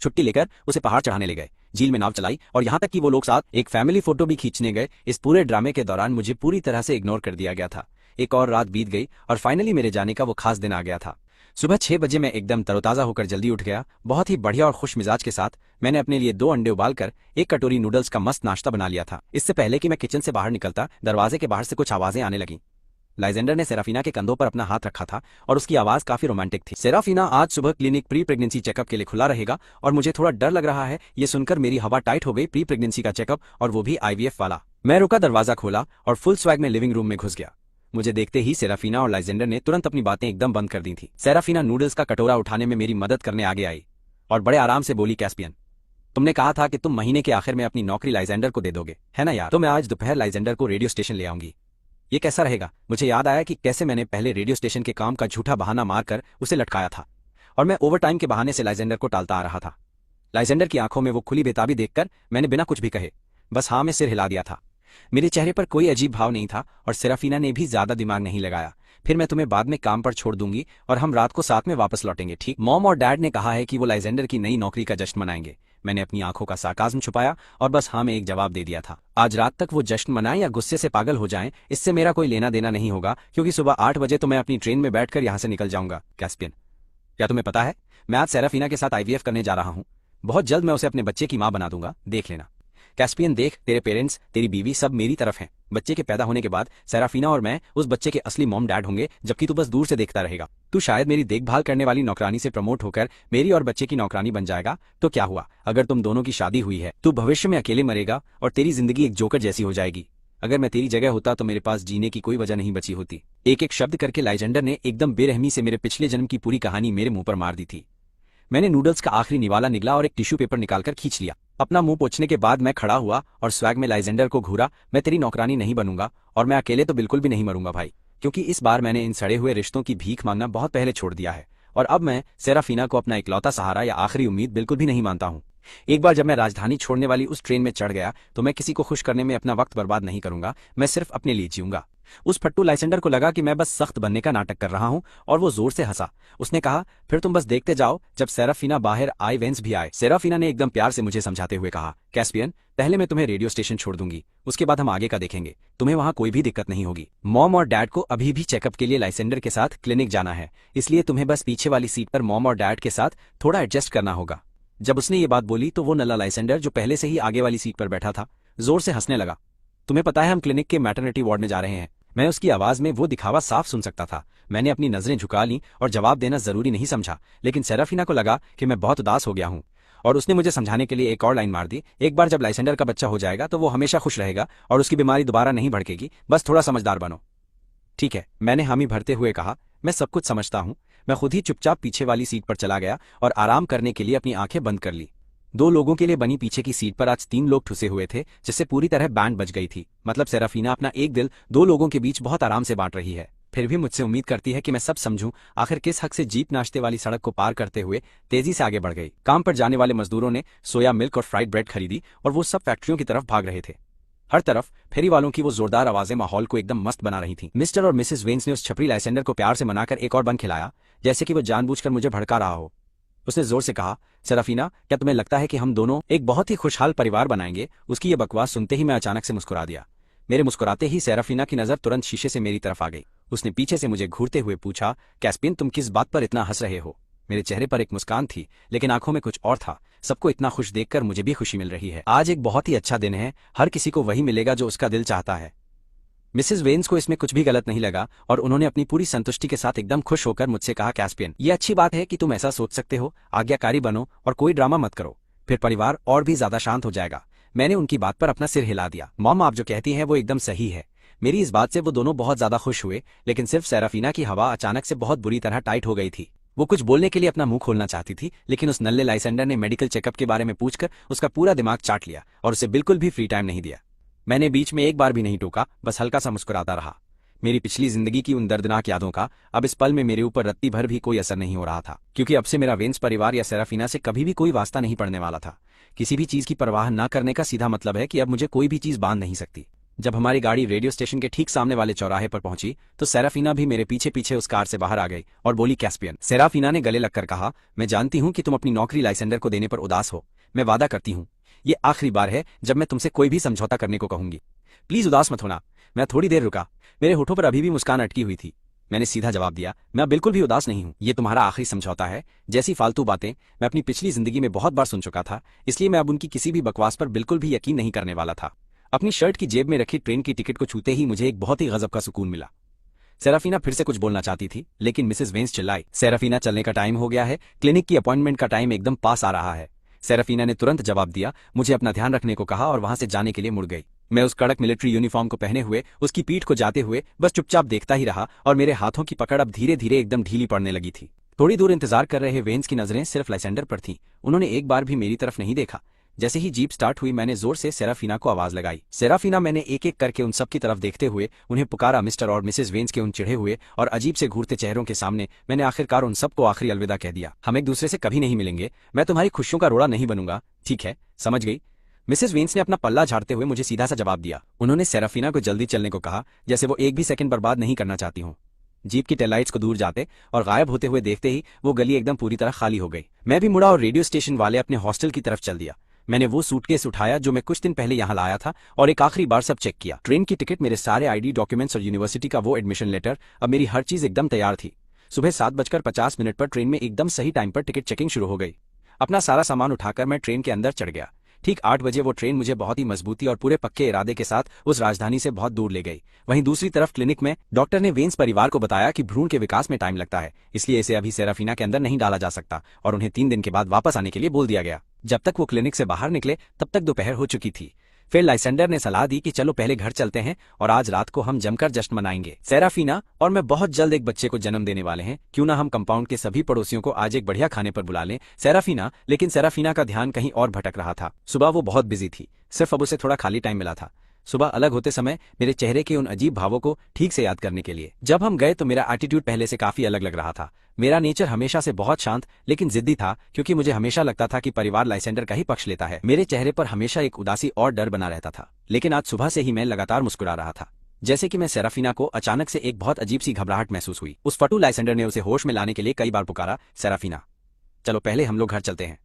छुट्टी लेकर उसे पहाड़ चढ़ाने ले गए, झील में नाव चलाई और यहाँ तक कि वो लोग साथ एक फैमिली फोटो भी खींचने गए। इस पूरे ड्रामे के दौरान मुझे पूरी तरह से इग्नोर कर दिया गया था। एक और रात बीत गई और फाइनली मेरे जाने का वो खास दिन आ गया था। सुबह 6 बजे मैं एकदम तरोताजा होकर जल्दी उठ गया। बहुत ही बढ़िया और खुश मिजाज के साथ मैंने अपने लिए 2 अंडे उबालकर एक कटोरी नूडल्स का मस्त नाश्ता बना लिया था। इससे पहले कि मैं किचन से बाहर निकलता, दरवाजे के बाहर से कुछ आवाजें आने लगीं। लाइजेंडर ने सेराफीना के कंधों पर अपना हाथ रखा था और उसकी आवाज काफी रोमांटिक थी। सेराफीना, आज सुबह क्लिनिक प्री प्रेगनेंसी चेकअप के लिए खुला रहेगा और मुझे थोड़ा डर लग रहा है। ये सुनकर मेरी हवा टाइट हो गई। प्री प्रेगनेंसी का चेकअप और वो भी IVF वाला। मैं रुका, दरवाजा खोला और फुल स्वैग में लिविंग रूम में घुस गया। मुझे देखते ही सेराफीना और लाइजेंडर ने तुरंत अपनी बातें एकदम बंद कर दी थी। सेराफीना नूडल्स का कटोरा उठाने में मेरी मदद करने आगे आई और बड़े आराम से बोली, कैस्पियन, तुमने कहा था कि तुम महीने के आखिर में अपनी नौकरी लाइजेंडर को दे दोगे, है ना यार? तो मैं आज दोपहर लाइजेंडर को रेडियो स्टेशन ले आऊंगी। ये कैसा रहेगा? मुझे याद आया कि कैसे मैंने पहले रेडियो स्टेशन के काम का झूठा बहाना मारकर उसे लटकाया था और मैं ओवरटाइम के बहाने से लाइजेंडर को टालता आ रहा था। लाइजेंडर की आंखों में वो खुली बेताबी देखकर मैंने बिना कुछ भी कहे बस हाँ में सिर हिला दिया था। मेरे चेहरे पर कोई अजीब भाव नहीं था और सेराफीना ने भी ज्यादा दिमाग नहीं लगाया। फिर मैं तुम्हें बाद में काम पर छोड़ दूंगी और हम रात को साथ में वापस लौटेंगे, ठीक? मॉम और डैड ने कहा है कि वो लाइजेंडर की नई नौकरी का जश्न मनाएंगे। मैंने अपनी आंखों का सार्काज्म छुपाया और बस हाँ में एक जवाब दे दिया था। आज रात तक वो जश्न मनाएं या गुस्से से पागल हो जाएं, इससे मेरा कोई लेना देना नहीं होगा, क्योंकि सुबह 8 बजे तो मैं अपनी ट्रेन में बैठकर यहाँ से निकल जाऊंगा। कैस्पियन, क्या तुम्हें पता है, मैं आज सेराफीना के साथ IVF करने जा रहा हूँ। बहुत जल्द मैं उसे अपने बच्चे की माँ बना दूंगा, देख लेना। कैस्पियन, देख, तेरे पेरेंट्स, तेरी बीवी सब मेरी तरफ हैं। बच्चे के पैदा होने के बाद सेराफीना और मैं उस बच्चे के असली मॉम डैड होंगे, जबकि तू बस दूर से देखता रहेगा। तू शायद मेरी देखभाल करने वाली नौकरानी से प्रमोट होकर मेरी और बच्चे की नौकरानी बन जाएगा। तो क्या हुआ, अगर तुम दोनों की शादी हुई है, तू भविष्य में अकेले मरेगा और तेरी जिंदगी एक जोकर जैसी हो जाएगी। अगर मैं तेरी जगह होता तो मेरे पास जीने की कोई वजह नहीं बची होती। एक एक शब्द करके लाइजेंडर ने एकदम बेरहमी से मेरे पिछले जन्म की पूरी कहानी मेरे मुंह पर मार दी थी। मैंने नूडल्स का आखिरी निवाला निगला और एक टिश्यू पेपर निकालकर खींच लिया। अपना मुंह पोंछने के बाद मैं खड़ा हुआ और स्वैग में लाइजेंडर को घूरा। मैं तेरी नौकरानी नहीं बनूंगा और मैं अकेले तो बिल्कुल भी नहीं मरूंगा भाई, क्योंकि इस बार मैंने इन सड़े हुए रिश्तों की भीख मांगना बहुत पहले छोड़ दिया है और अब मैं सेराफीना को अपना इकलौता सहारा या आखिरी उम्मीद बिल्कुल भी नहीं मानता हूँ। एक बार जब मैं राजधानी छोड़ने वाली उस ट्रेन में चढ़ गया तो मैं किसी को खुश करने में अपना वक्त बर्बाद नहीं करूंगा। मैं सिर्फ अपने लिए जीऊंगा। उस फट्टू लाइसेंडर को लगा कि मैं बस सख्त बनने का नाटक कर रहा हूं और वो जोर से हंसा। उसने कहा, फिर तुम बस देखते जाओ जब सेराफीना बाहर आई वेंस भी आए। सेराफीना ने एकदम प्यार से मुझे समझाते हुए कहा, कैस्पियन, पहले मैं तुम्हें रेडियो स्टेशन छोड़ दूंगी, उसके बाद हम आगे का देखेंगे। तुम्हें वहां कोई भी दिक्कत नहीं होगी। मॉम और डैड को अभी भी चेकअप के लिए लाइसेंडर के साथ क्लिनिक जाना है, इसलिए तुम्हें बस पीछे वाली सीट पर मॉम और डैड के साथ थोड़ा एडजस्ट करना होगा। जब उसने ये बात बोली तो वो नल्ला लाइसेंडर जो पहले से ही आगे वाली सीट पर बैठा था जोर से हंसने लगा। तुम्हें पता है हम क्लिनिक के मैटरनिटी वार्ड में जा रहे हैं। मैं उसकी आवाज में वो दिखावा साफ सुन सकता था। मैंने अपनी नजरें झुका ली और जवाब देना जरूरी नहीं समझा, लेकिन सेराफीना को लगा कि मैं बहुत उदास हो गया हूं और उसने मुझे समझाने के लिए एक और लाइन मार दी, एक बार जब लाइसेंडर का बच्चा हो जाएगा तो वो हमेशा खुश रहेगा और उसकी बीमारी दोबारा नहीं भड़केगी, बस थोड़ा समझदार बनो। ठीक है, मैंने हामी भरते हुए कहा, मैं सब कुछ समझता हूं। मैं खुद ही चुपचाप पीछे वाली सीट पर चला गया और आराम करने के लिए अपनी आंखें बंद कर ली। 2 लोगों के लिए बनी पीछे की सीट पर आज 3 लोग ठुसे हुए थे, जिससे पूरी तरह बैंड बज गई थी। मतलब सेराफीना अपना एक दिल 2 लोगों के बीच बहुत आराम से बांट रही है, फिर भी मुझसे उम्मीद करती है कि मैं सब समझूं। आखिर किस हक से जीप नाश्ते वाली सड़क को पार करते हुए तेजी से आगे बढ़ गई। काम पर जाने वाले मजदूरों ने सोया मिल्क और फ्राइड ब्रेड खरीदी और वो सब फैक्ट्रियों की तरफ भाग रहे थे। हर तरफ फेरी वालों की वो जोरदार आवाजें माहौल को एकदम मस्त बना रही थीं। मिस्टर और मिसेस वेंस ने उस छपरी लाइसेंडर को प्यार से मनाकर एक और बन खिलाया, जैसे कि वो जानबूझकर मुझे भड़का रहा हो। उसने जोर से कहा, सेराफीना, क्या तुम्हें लगता है कि हम दोनों एक बहुत ही खुशहाल परिवार बनाएंगे? उसकी ये बकवास सुनते ही मैं अचानक से मुस्कुरा दिया। मेरे मुस्कुराते ही सेराफीना की नजर तुरंत शीशे से मेरी तरफ आ गई। उसने पीछे से मुझे घूरते हुए पूछा, कैस्पियन, तुम किस बात पर इतना हंस रहे हो? मेरे चेहरे पर एक मुस्कान थी, लेकिन आंखों में कुछ और था। सबको इतना खुश देखकर मुझे भी खुशी मिल रही है। आज एक बहुत ही अच्छा दिन है, हर किसी को वही मिलेगा जो उसका दिल चाहता है। मिसेस वेंस को इसमें कुछ भी गलत नहीं लगा और उन्होंने अपनी पूरी संतुष्टि के साथ एकदम खुश होकर मुझसे कहा, कैस्पियन, ये अच्छी बात है कि तुम ऐसा सोच सकते हो। आज्ञाकारी बनो और कोई ड्रामा मत करो, फिर परिवार और भी ज्यादा शांत हो जाएगा। मैंने उनकी बात पर अपना सिर हिला दिया। मॉम, आप जो कहती हैं वो एकदम सही है। मेरी इस बात से वो दोनों बहुत ज्यादा खुश हुए, लेकिन सिर्फ सेराफीना की हवा अचानक से बहुत बुरी तरह टाइट हो गई थी। वो कुछ बोलने के लिए अपना मुंह खोलना चाहती थी, लेकिन उस नल्ले लाइसेंडर ने मेडिकल चेकअप के बारे में पूछकर उसका पूरा दिमाग चाट लिया और उसे बिल्कुल भी फ्री टाइम नहीं दिया। मैंने बीच में एक बार भी नहीं टोका, बस हल्का सा मुस्कुराता रहा। मेरी पिछली जिंदगी की उन दर्दनाक यादों का अब इस पल में मेरे ऊपर रत्ती भर भी कोई असर नहीं हो रहा था, क्योंकि अब से मेरा वेंस परिवार या सेराफीना से कभी भी कोई वास्ता नहीं पड़ने वाला था। किसी भी चीज की परवाह न करने का सीधा मतलब है कि अब मुझे कोई भी चीज बांध नहीं सकती। जब हमारी गाड़ी रेडियो स्टेशन के ठीक सामने वाले चौराहे पर पहुंची तो सेराफीना भी मेरे पीछे पीछे उस कार से बाहर आ गई और बोली, कैस्पियन। सेराफीना ने गले लगकर कहा, मैं जानती हूं कि तुम अपनी नौकरी लाइसेंडर को देने पर उदास हो। मैं वादा करती हूं ये आखिरी बार है जब मैं तुमसे कोई भी समझौता करने को कहूंगी। प्लीज उदास मत होना। मैं थोड़ी देर रुका, मेरे होठों पर अभी भी मुस्कान अटकी हुई थी। मैंने सीधा जवाब दिया, मैं बिल्कुल भी उदास नहीं हूं। ये तुम्हारा आखिरी समझौता है। जैसी फालतू बातें मैं अपनी पिछली जिंदगी में बहुत बार सुन चुका था, इसलिए मैं अब उनकी किसी भी बकवास पर बिल्कुल भी यकीन नहीं करने वाला था। अपनी शर्ट की जेब में रखी ट्रेन की टिकट को छूते ही मुझे एक बहुत ही गजब का सुकून मिला। सेराफीना फिर से कुछ बोलना चाहती थी, लेकिन मिसेस वेंस चिल्लाई, सेराफीना, चलने का टाइम हो गया है। क्लिनिक की अपॉइंटमेंट का टाइम एकदम पास आ रहा है। सेराफीना ने तुरंत जवाब दिया, मुझे अपना ध्यान रखने को कहा और वहां से जाने के लिए मुड़ गई। मैं उस कड़क मिलिट्री यूनिफॉर्म को पहने हुए उसकी पीठ को जाते हुए बस चुपचाप देखता ही रहा और मेरे हाथों की पकड़ अब धीरे धीरे एकदम ढीली पड़ने लगी थी। थोड़ी दूर इंतजार कर रहे वेंस की नजरें सिर्फ लाइसेंडर पर थीं। उन्होंने एक बार भी मेरी तरफ नहीं देखा। जैसे ही जीप स्टार्ट हुई मैंने जोर से सेराफीना को आवाज लगाई। सेराफीना, मैंने एक एक करके उन सब की तरफ देखते हुए उन्हें पुकारा। मिस्टर और मिसेस वेंस के उन चिढ़े हुए और अजीब से घूरते चेहरों के सामने मैंने आखिरकार उन सबको आखिरी अलविदा कह दिया। हम एक दूसरे से कभी नहीं मिलेंगे। मैं तुम्हारी खुशियों का रोड़ा नहीं बनूंगा, ठीक है? समझ गई? मिसेस वेंस ने अपना पल्ला झाड़ते हुए मुझे सीधा सा जवाब दिया। उन्होंने सेराफीना को जल्दी चलने को कहा, जैसे वो एक भी सेकंड बर्बाद नहीं करना चाहती हूँ। जीप की टेललाइट्स को दूर जाते और गायब होते हुए देखते ही वो गली एकदम पूरी तरह खाली हो गई। मैं भी मुड़ा और रेडियो स्टेशन वाले अपने हॉस्टल की तरफ चल दिया। मैंने वो सूटकेस उठाया जो मैं कुछ दिन पहले यहाँ लाया था और एक आखिरी बार सब चेक किया। ट्रेन की टिकट, मेरे सारे आईडी डॉक्यूमेंट्स और यूनिवर्सिटी का वो एडमिशन लेटर, अब मेरी हर चीज एकदम तैयार थी। सुबह 7:50 पर ट्रेन में एकदम सही टाइम पर टिकट चेकिंग शुरू हो गई। अपना सारा सामान उठाकर मैं ट्रेन के अंदर चढ़ गया। ठीक 8 बजे वो ट्रेन मुझे बहुत ही मजबूती और पूरे पक्के इरादे के साथ उस राजधानी से बहुत दूर ले गई। वहीं दूसरी तरफ क्लिनिक में डॉक्टर ने वेंस परिवार को बताया कि भ्रूण के विकास में टाइम लगता है, इसलिए इसे अभी सेराफीना के अंदर नहीं डाला जा सकता और उन्हें 3 दिन के बाद वापस आने के लिए बोल दिया गया। जब तक वो क्लिनिक से बाहर निकले तब तक दोपहर हो चुकी थी। फिर लाइसेंडर ने सलाह दी कि चलो पहले घर चलते हैं और आज रात को हम जमकर जश्न मनाएंगे। सेराफीना और मैं बहुत जल्द एक बच्चे को जन्म देने वाले हैं। क्यों ना हम कंपाउंड के सभी पड़ोसियों को आज एक बढ़िया खाने पर बुला लें। सेराफीना, लेकिन सेराफीना का ध्यान कहीं और भटक रहा था। सुबह वो बहुत बिजी थी, सिर्फ अब उसे थोड़ा खाली टाइम मिला था। सुबह अलग होते समय मेरे चेहरे के उन अजीब भावों को ठीक से याद करने के लिए। जब हम गए तो मेरा एटीट्यूड पहले से काफी अलग लग रहा था। मेरा नेचर हमेशा से बहुत शांत लेकिन जिद्दी था, क्योंकि मुझे हमेशा लगता था कि परिवार लाइसेंडर का ही पक्ष लेता है। मेरे चेहरे पर हमेशा एक उदासी और डर बना रहता था, लेकिन आज सुबह से ही मैं लगातार मुस्कुरा रहा था। जैसे कि मैं सेराफीना को अचानक से एक बहुत अजीब सी घबराहट महसूस हुई। उस फटू लाइसेंडर ने उसे होश में लाने के लिए कई बार पुकारा, सेराफीना चलो पहले हम लोग घर चलते हैं।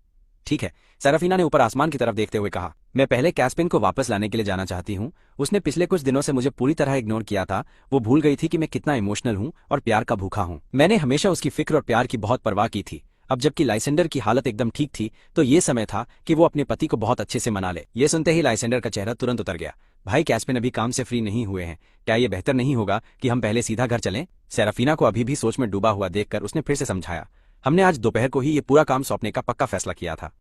ठीक है, सेराफीना ने ऊपर आसमान की तरफ देखते हुए कहा। मैं पहले कैस्पियन को वापस लाने के लिए जाना चाहती हूँ। उसने पिछले कुछ दिनों से मुझे पूरी तरह इग्नोर किया था। वो भूल गई थी कि मैं कितना इमोशनल हूँ और प्यार का भूखा हूँ। मैंने हमेशा उसकी फिक्र और प्यार की बहुत परवाह की थी। अब जबकि लाइसेंडर की हालत एकदम ठीक थी तो ये समय था कि वो अपने पति को बहुत अच्छे से मना ले। ये सुनते ही लाइसेंडर का चेहरा तुरंत उतर गया। भाई कैस्पियन अभी काम से फ्री नहीं हुए हैं, क्या ये बेहतर नहीं होगा कि हम पहले सीधा घर चलें? सेराफीना को अभी भी सोच में डूबा हुआ देखकर उसने फिर से समझाया, हमने आज दोपहर को ही ये पूरा काम सौंपने का पक्का फैसला किया था।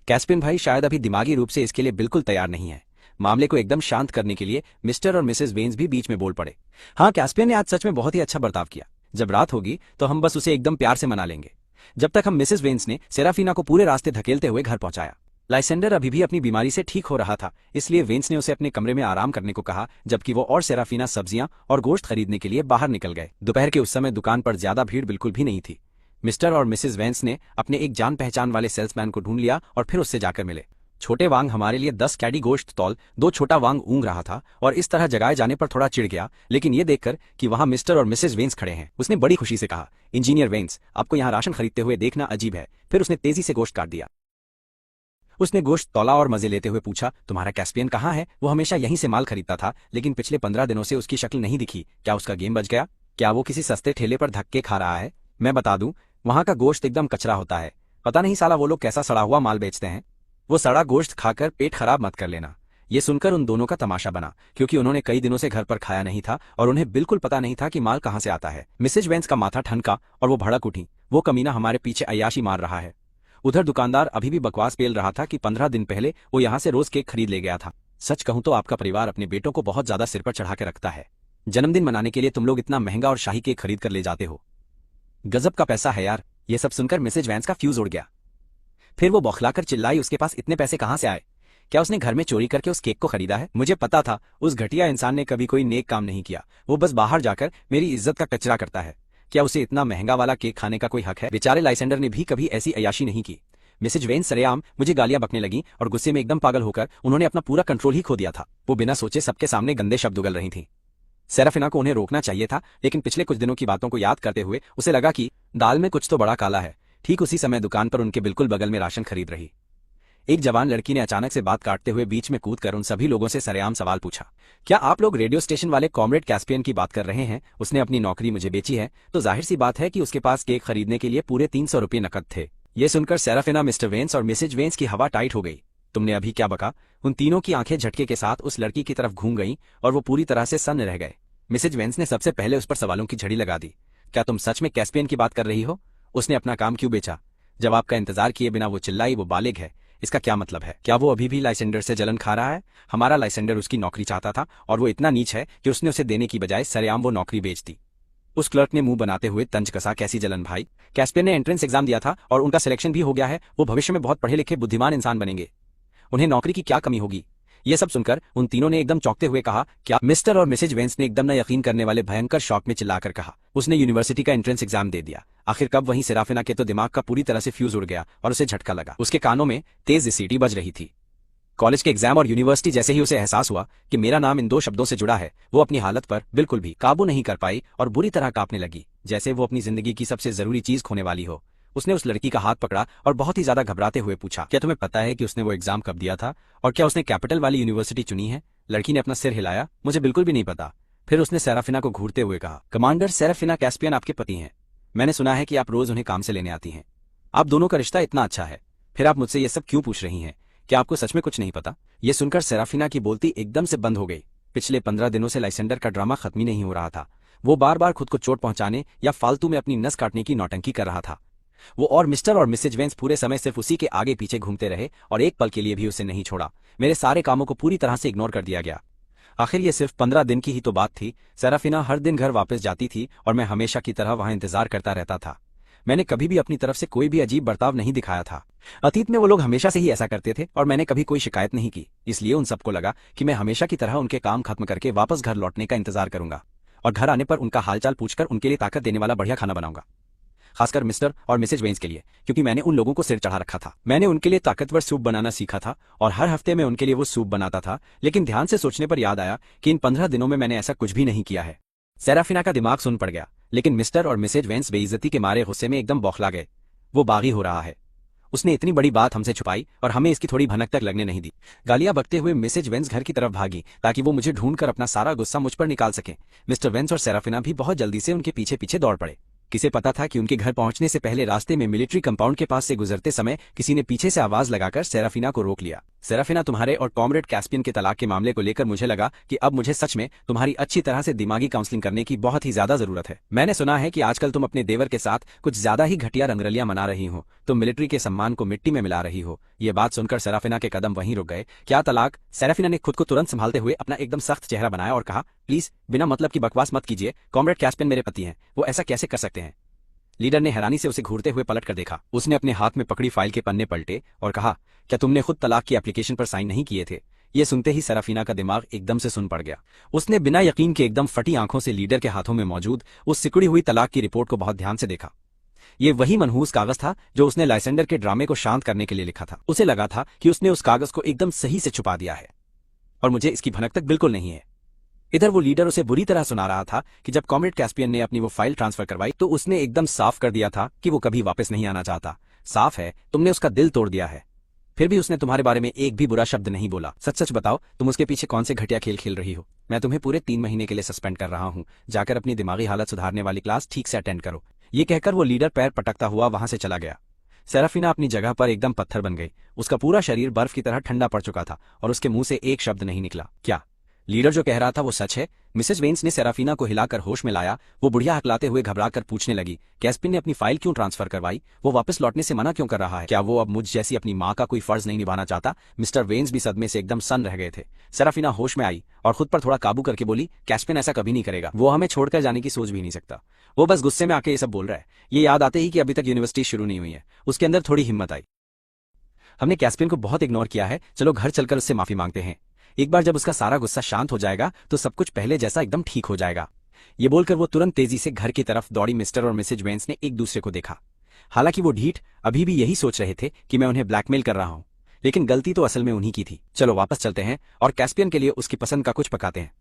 कैस्पियन भाई शायद अभी दिमागी रूप से इसके लिए बिल्कुल तैयार नहीं है। मामले को एकदम शांत करने के लिए मिस्टर और मिसेस वेन्स भी बीच में बोल पड़े। हाँ, कैस्पियन ने आज सच में बहुत ही अच्छा बर्ताव किया। जब रात होगी तो हम बस उसे एकदम प्यार से मना लेंगे। जब तक हम मिसेस वेन्स ने सेराफीना को पूरे रास्ते धकेलते हुए घर पहुंचाया। लाइसेंडर अभी भी अपनी बीमारी से ठीक हो रहा था, इसलिए वेन्स ने उसे अपने कमरे में आराम करने को कहा, जबकि वो और सेराफीना सब्जियां और गोश्त खरीदने के लिए बाहर निकल गए। दोपहर के उस समय दुकान पर ज्यादा भीड़ बिल्कुल भी नहीं थी। मिस्टर और मिसेस वेन्स ने अपने एक जान पहचान वाले सेल्समैन को ढूंढ लिया और फिर उससे जाकर मिले। छोटे वांग हमारे लिए 10 कैडी गोश्त तौल, 2 छोटा वांग ऊँग रहा था और इस तरह जगाए जाने पर थोड़ा चिढ़ गया, लेकिन ये देखकर कि वहां मिस्टर और मिसेस वेन्स खड़े हैं उसने बड़ी खुशी से कहा, इंजीनियर वेन्स, आपको यहाँ राशन खरीदते हुए देखना अजीब है। फिर उसने तेजी से गोश्त काट दिया। उसने गोश्त तौला और मजे लेते हुए पूछा, तुम्हारा कैस्पियन कहाँ है? वो हमेशा यहीं से माल खरीदता था, लेकिन पिछले 15 दिनों से उसकी शक्ल नहीं दिखी। क्या उसका गेम बच गया? क्या वो किसी सस्ते ठेले पर धक्के खा रहा है? मैं बता दूं, वहां का गोश्त एकदम कचरा होता है। पता नहीं साला वो लोग कैसा सड़ा हुआ माल बेचते हैं। वो सड़ा गोश्त खाकर पेट खराब मत कर लेना। ये सुनकर उन दोनों का तमाशा बना, क्योंकि उन्होंने कई दिनों से घर पर खाया नहीं था और उन्हें बिल्कुल पता नहीं था कि माल कहां से आता है। मिसेज वेन्स का माथा ठनका और वो भड़क उठी। वो कमीना हमारे पीछे अय्याशी मार रहा है। उधर दुकानदार अभी भी बकवास पेल रहा था कि 15 दिन पहले वो यहाँ से रोज केक खरीद ले गया था। सच कहूं तो आपका परिवार अपने बेटों को बहुत ज्यादा सिर पर चढ़ा के रखता है। जन्मदिन मनाने के लिए तुम लोग इतना महंगा और शाही केक खरीद कर ले जाते हो। गजब का पैसा है यार। ये सब सुनकर मिसेज वेन्स का फ्यूज उड़ गया। फिर वो बौखलाकर चिल्लाई, उसके पास इतने पैसे कहां से आए? क्या उसने घर में चोरी करके उस केक को खरीदा है? मुझे पता था उस घटिया इंसान ने कभी कोई नेक काम नहीं किया। वो बस बाहर जाकर मेरी इज्जत का कचरा करता है। क्या उसे इतना महंगा वाला केक खाने का कोई हक है? बेचारे लाइसेंडर ने भी कभी ऐसी अय्याशी नहीं की। मिसेज वेन्स सरेआम मुझे गालियां बकने लगी और गुस्से में एकदम पागल होकर उन्होंने अपना पूरा कंट्रोल ही खो दिया था। वो बिना सोचे सबके सामने गंदे शब्द उगल रही थी। सेराफीना को उन्हें रोकना चाहिए था, लेकिन पिछले कुछ दिनों की बातों को याद करते हुए उसे लगा कि दाल में कुछ तो बड़ा काला है। ठीक उसी समय दुकान पर उनके बिल्कुल बगल में राशन खरीद रही एक जवान लड़की ने अचानक से बात काटते हुए बीच में कूदकर उन सभी लोगों से सरेआम सवाल पूछा, क्या आप लोग रेडियो स्टेशन वाले कॉमरेड कैस्पियन की बात कर रहे हैं? उसने अपनी नौकरी मुझे बेची है, तो जाहिर सी बात है कि उसके पास केक खरीदने के लिए पूरे 300 रुपये नकद थे। ये सुनकर सेराफीना, मिस्टर वेन्स और मिसेज वेन्स की हवा टाइट हो गई। तुमने अभी क्या बका? उन तीनों की आंखें झटके के साथ उस लड़की की तरफ घूम गईं और वो पूरी तरह से सन्न रह गए। मिसेज वेन्स ने सबसे पहले उस पर सवालों की झड़ी लगा दी। क्या तुम सच में कैस्पियन की बात कर रही हो? उसने अपना काम क्यों बेचा? जवाब का इंतजार किए बिना वो चिल्लाई, वो बालिग है। इसका क्या मतलब है? क्या वो अभी भी लाइसेंडर से जलन खा रहा है? हमारा लाइसेंडर उसकी नौकरी चाहता था और वो इतना नीच है कि उसने उसे देने की बजाय सरेआम वो नौकरी बेच दी। उस क्लर्क ने मुंह बनाते हुए तंज कसा, कैसी जलन भाई? कैस्पियन ने एंट्रेंस एग्जाम दिया था और उनका सिलेक्शन भी हो गया है। वो भविष्य में बहुत पढ़े लिखे बुद्धिमान इंसान बनेंगे। उन्हें नौकरी की क्या कमी होगी? ये सब सुनकर उन तीनों ने एकदम चौंकते हुए कहा, क्या? मिस्टर और मिसेज वेन्स ने एकदम न यकीन करने वाले भयंकर शौक में चिल्लाकर कहा, उसने यूनिवर्सिटी का एंट्रेंस एग्जाम दे दिया। आखिर कब? वहीं सेराफीना के तो दिमाग का पूरी तरह से फ्यूज उड़ गया और उसे झटका लगा। उसके कानों में तेज सीटी बज रही थी। कॉलेज के एग्जाम और यूनिवर्सिटी जैसे ही उसे एहसास हुआ कि मेरा नाम इन 2 शब्दों से जुड़ा है, वो अपनी हालत पर बिल्कुल भी काबू नहीं कर पाई और बुरी तरह कांपने लगी, जैसे वो अपनी जिंदगी की सबसे जरूरी चीज खोने वाली हो। उसने उस लड़की का हाथ पकड़ा और बहुत ही ज्यादा घबराते हुए पूछा, क्या तुम्हें पता है कि उसने वो एग्जाम कब दिया था और क्या उसने कैपिटल वाली यूनिवर्सिटी चुनी है? लड़की ने अपना सिर हिलाया, मुझे बिल्कुल भी नहीं पता। फिर उसने सेराफीना को घूरते हुए कहा, कमांडर सेराफीना कैस्पियन आपके पति हैं। मैंने सुना है कि आप रोज उन्हें काम से लेने आती हैं। आप दोनों का रिश्ता इतना अच्छा है, फिर आप मुझसे ये सब क्यों पूछ रही हैं? क्या आपको सच में कुछ नहीं पता? ये सुनकर सेराफीना की बोलती एकदम से बंद हो गई। पिछले 15 दिनों से लाइसेंडर का ड्रामा खत्म ही नहीं हो रहा था। वो बार बार खुद को चोट पहुंचाने या फालतू में अपनी नस काटने की नौटंकी कर रहा था। वो और मिस्टर और मिसेज वेन्स पूरे समय सिर्फ उसी के आगे पीछे घूमते रहे और एक पल के लिए भी उसे नहीं छोड़ा। मेरे सारे कामों को पूरी तरह से इग्नोर कर दिया गया। आखिर ये सिर्फ 15 दिन की ही तो बात थी। सेराफीना हर दिन घर वापस जाती थी और मैं हमेशा की तरह वहां इंतजार करता रहता था। मैंने कभी भी अपनी तरफ से कोई भी अजीब बर्ताव नहीं दिखाया था। अतीत में वो लोग हमेशा से ही ऐसा करते थे और मैंने कभी कोई शिकायत नहीं की। इसलिए उन सबको लगा कि मैं हमेशा की तरह उनके काम खत्म करके वापस घर लौटने का इंतजार करूंगा और घर आने पर उनका हालचाल पूछकर उनके लिए ताकत देने वाला बढ़िया खाना बनाऊंगा। खासकर मिस्टर और मिसेज वेंस के लिए, क्योंकि मैंने उन लोगों को सिर चढ़ा रखा था। मैंने उनके लिए ताकतवर सूप बनाना सीखा था और हर हफ्ते में उनके लिए वो सूप बनाता था। लेकिन ध्यान से सोचने पर याद आया कि इन 15 दिनों में मैंने ऐसा कुछ भी नहीं किया है। सेराफिना का दिमाग सुन पड़ गया, लेकिन मिस्टर और मिसेज वेंस बेइज्जती के मारे गुस्से में एकदम बौखला गए। वो बागी हो रहा है, उसने इतनी बड़ी बात हमसे छुपाई और हमें इसकी थोड़ी भनक तक लगने नहीं दी। गालियां बकते हुए मिसेज वेंस घर की तरफ भागी ताकि वो मुझे ढूंढकर अपना सारा गुस्सा मुझ पर निकाल सके। मिस्टर वेंस और सेराफिना भी बहुत जल्दी से उनके पीछे पीछे दौड़ पड़े। किसे पता था कि उनके घर पहुंचने से पहले रास्ते में मिलिट्री कंपाउंड के पास से गुजरते समय किसी ने पीछे से आवाज लगाकर सेराफिना को रोक लिया। सेराफिना, तुम्हारे और कॉमरेड कैस्पियन के तलाक के मामले को लेकर मुझे लगा कि अब मुझे सच में तुम्हारी अच्छी तरह से दिमागी काउंसलिंग करने की बहुत ही ज्यादा जरूरत है। मैंने सुना है कि आजकल तुम अपने देवर के साथ कुछ ज्यादा ही घटिया रंगरलियां मना रही हो, तुम मिलिट्री के सम्मान को मिट्टी में मिला रही हो। ये बात सुनकर सेराफिना के कदम वहीं रुक गए। क्या तलाक? सेराफिना ने खुद को तुरंत संभालते हुए अपना एकदम सख्त चेहरा बनाया और कहा, प्लीज बिना मतलब की बकवास मत कीजिए। कॉमरेड कैस्पियन मेरे पति हैं, वो ऐसा कैसे कर सकते हैं? लीडर ने हैरानी से उसे घूरते हुए पलट कर देखा। उसने अपने हाथ में पकड़ी फाइल के पन्ने पलटे और कहा, क्या तुमने खुद तलाक की एप्लीकेशन पर साइन नहीं किए थे? ये सुनते ही सेराफिना का दिमाग एकदम से सुन पड़ गया। उसने बिना यकीन के एकदम फटी आंखों से लीडर के हाथों में मौजूद उस सिकुड़ी हुई तलाक की रिपोर्ट को बहुत ध्यान से देखा। ये वही मनहूस कागज था जो उसने लाइसेंडर के ड्रामे को शांत करने के लिए लिखा था। उसे लगा था कि उसने उस कागज को एकदम सही से छुपा दिया है और मुझे इसकी भनक तक बिल्कुल नहीं है। इधर वो लीडर उसे बुरी तरह सुना रहा था कि जब कॉमरेड कैस्पियन ने अपनी वो फाइल ट्रांसफर करवाई तो उसने एकदम साफ कर दिया था कि वो कभी वापस नहीं आना चाहता। साफ है, तुमने उसका दिल तोड़ दिया है। फिर भी उसने तुम्हारे बारे में एक भी बुरा शब्द नहीं बोला। सच सच बताओ, तुम उसके पीछे कौन से घटिया खेल खेल रही हो? मैं तुम्हें पूरे 3 महीने के लिए सस्पेंड कर रहा हूँ। जाकर अपनी दिमागी हालत सुधारने वाली क्लास ठीक से अटेंड करो। ये कहकर वो लीडर पैर पटकता हुआ वहां से चला गया। सेराफिना अपनी जगह पर एकदम पत्थर बन गई। उसका पूरा शरीर बर्फ की तरह ठंडा पड़ चुका था और उसके मुंह से एक शब्द नहीं निकला। क्या लीडर जो कह रहा था वो सच है? मिसेज वेंस ने सेराफिना को हिलाकर होश में लाया। वो बुढ़िया हकलाते हुए घबराकर पूछने लगी, कैस्पियन ने अपनी फाइल क्यों ट्रांसफर करवाई? वो वापस लौटने से मना क्यों कर रहा है? क्या वो अब मुझ जैसी अपनी माँ का कोई फर्ज नहीं निभाना चाहता? मिस्टर वेंस भी सदमे से एकदम सन्न रह गए थे। सेराफिना होश में आई और खुद पर थोड़ा काबू करके बोली, कैस्पियन ऐसा कभी नहीं करेगा। वो हमें छोड़कर जाने की सोच भी नहीं सकता। वो बस गुस्से में आके ये सब बोल रहा है। ये याद आते ही कि अभी तक यूनिवर्सिटी शुरू नहीं हुई है, उसके अंदर थोड़ी हिम्मत आई। हमने कैस्पियन को बहुत इग्नोर किया है, चलो घर चलकर उससे माफी मांगते हैं। एक बार जब उसका सारा गुस्सा शांत हो जाएगा तो सब कुछ पहले जैसा एकदम ठीक हो जाएगा। ये बोलकर वो तुरंत तेजी से घर की तरफ दौड़ी। मिस्टर और मिसेज वेंस ने एक दूसरे को देखा। हालांकि वो ढीठ अभी भी यही सोच रहे थे कि मैं उन्हें ब्लैकमेल कर रहा हूं, लेकिन गलती तो असल में उन्हीं की थी। चलो वापस चलते हैं और कैस्पियन के लिए उसकी पसंद का कुछ पकाते हैं।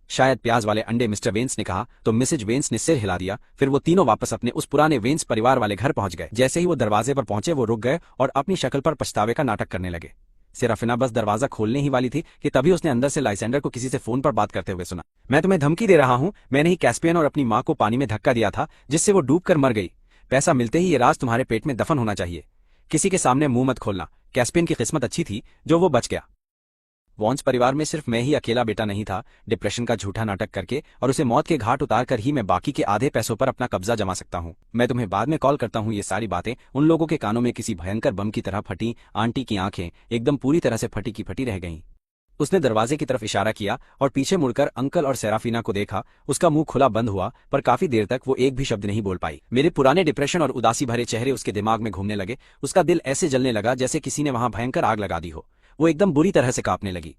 शायद प्याज वाले अंडे, मिस्टर वेंस ने कहा तो मिसेज वेंस ने सिर हिला दिया। फिर वो तीनों वापस अपने उस पुराने वेंस परिवार वाले घर पहुंच गए। जैसे ही वो दरवाजे पर पहुंचे वो रुक गए और अपनी शक्ल पर पछतावे का नाटक करने लगे। सेराफिना बस दरवाजा खोलने ही वाली थी कि तभी उसने अंदर से लाइसेंडर को किसी से फोन पर बात करते हुए सुना। मैं तुम्हें धमकी दे रहा हूं, मैंने ही कैस्पियन और अपनी मां को पानी में धक्का दिया था जिससे वो डूबकर मर गई। पैसा मिलते ही ये राज तुम्हारे पेट में दफन होना चाहिए। किसी के सामने मुंह मत खोलना। कैस्पियन की किस्मत अच्छी थी जो वो बच गया। वॉन्स परिवार में सिर्फ मैं ही अकेला बेटा नहीं था। डिप्रेशन का झूठा नाटक करके और उसे मौत के घाट उतार कर ही मैं बाकी के आधे पैसों पर अपना कब्जा जमा सकता हूँ। मैं तुम्हें बाद में कॉल करता हूँ। ये सारी बातें उन लोगों के कानों में किसी भयंकर बम की तरह फटी। आंटी की आंखें एकदम पूरी तरह से फटी की फटी रह गईं। उसने दरवाजे की तरफ इशारा किया और पीछे मुड़कर अंकल और सेराफिना को देखा। उसका मुंह खुला बंद हुआ, पर काफी देर तक वो एक भी शब्द नहीं बोल पाई। मेरे पुराने डिप्रेशन और उदासी भरे चेहरे उसके दिमाग में घूमने लगे। उसका दिल ऐसे जलने लगा जैसे किसी ने वहां भयंकर आग लगा दी हो। वो एकदम बुरी तरह से कांपने लगी।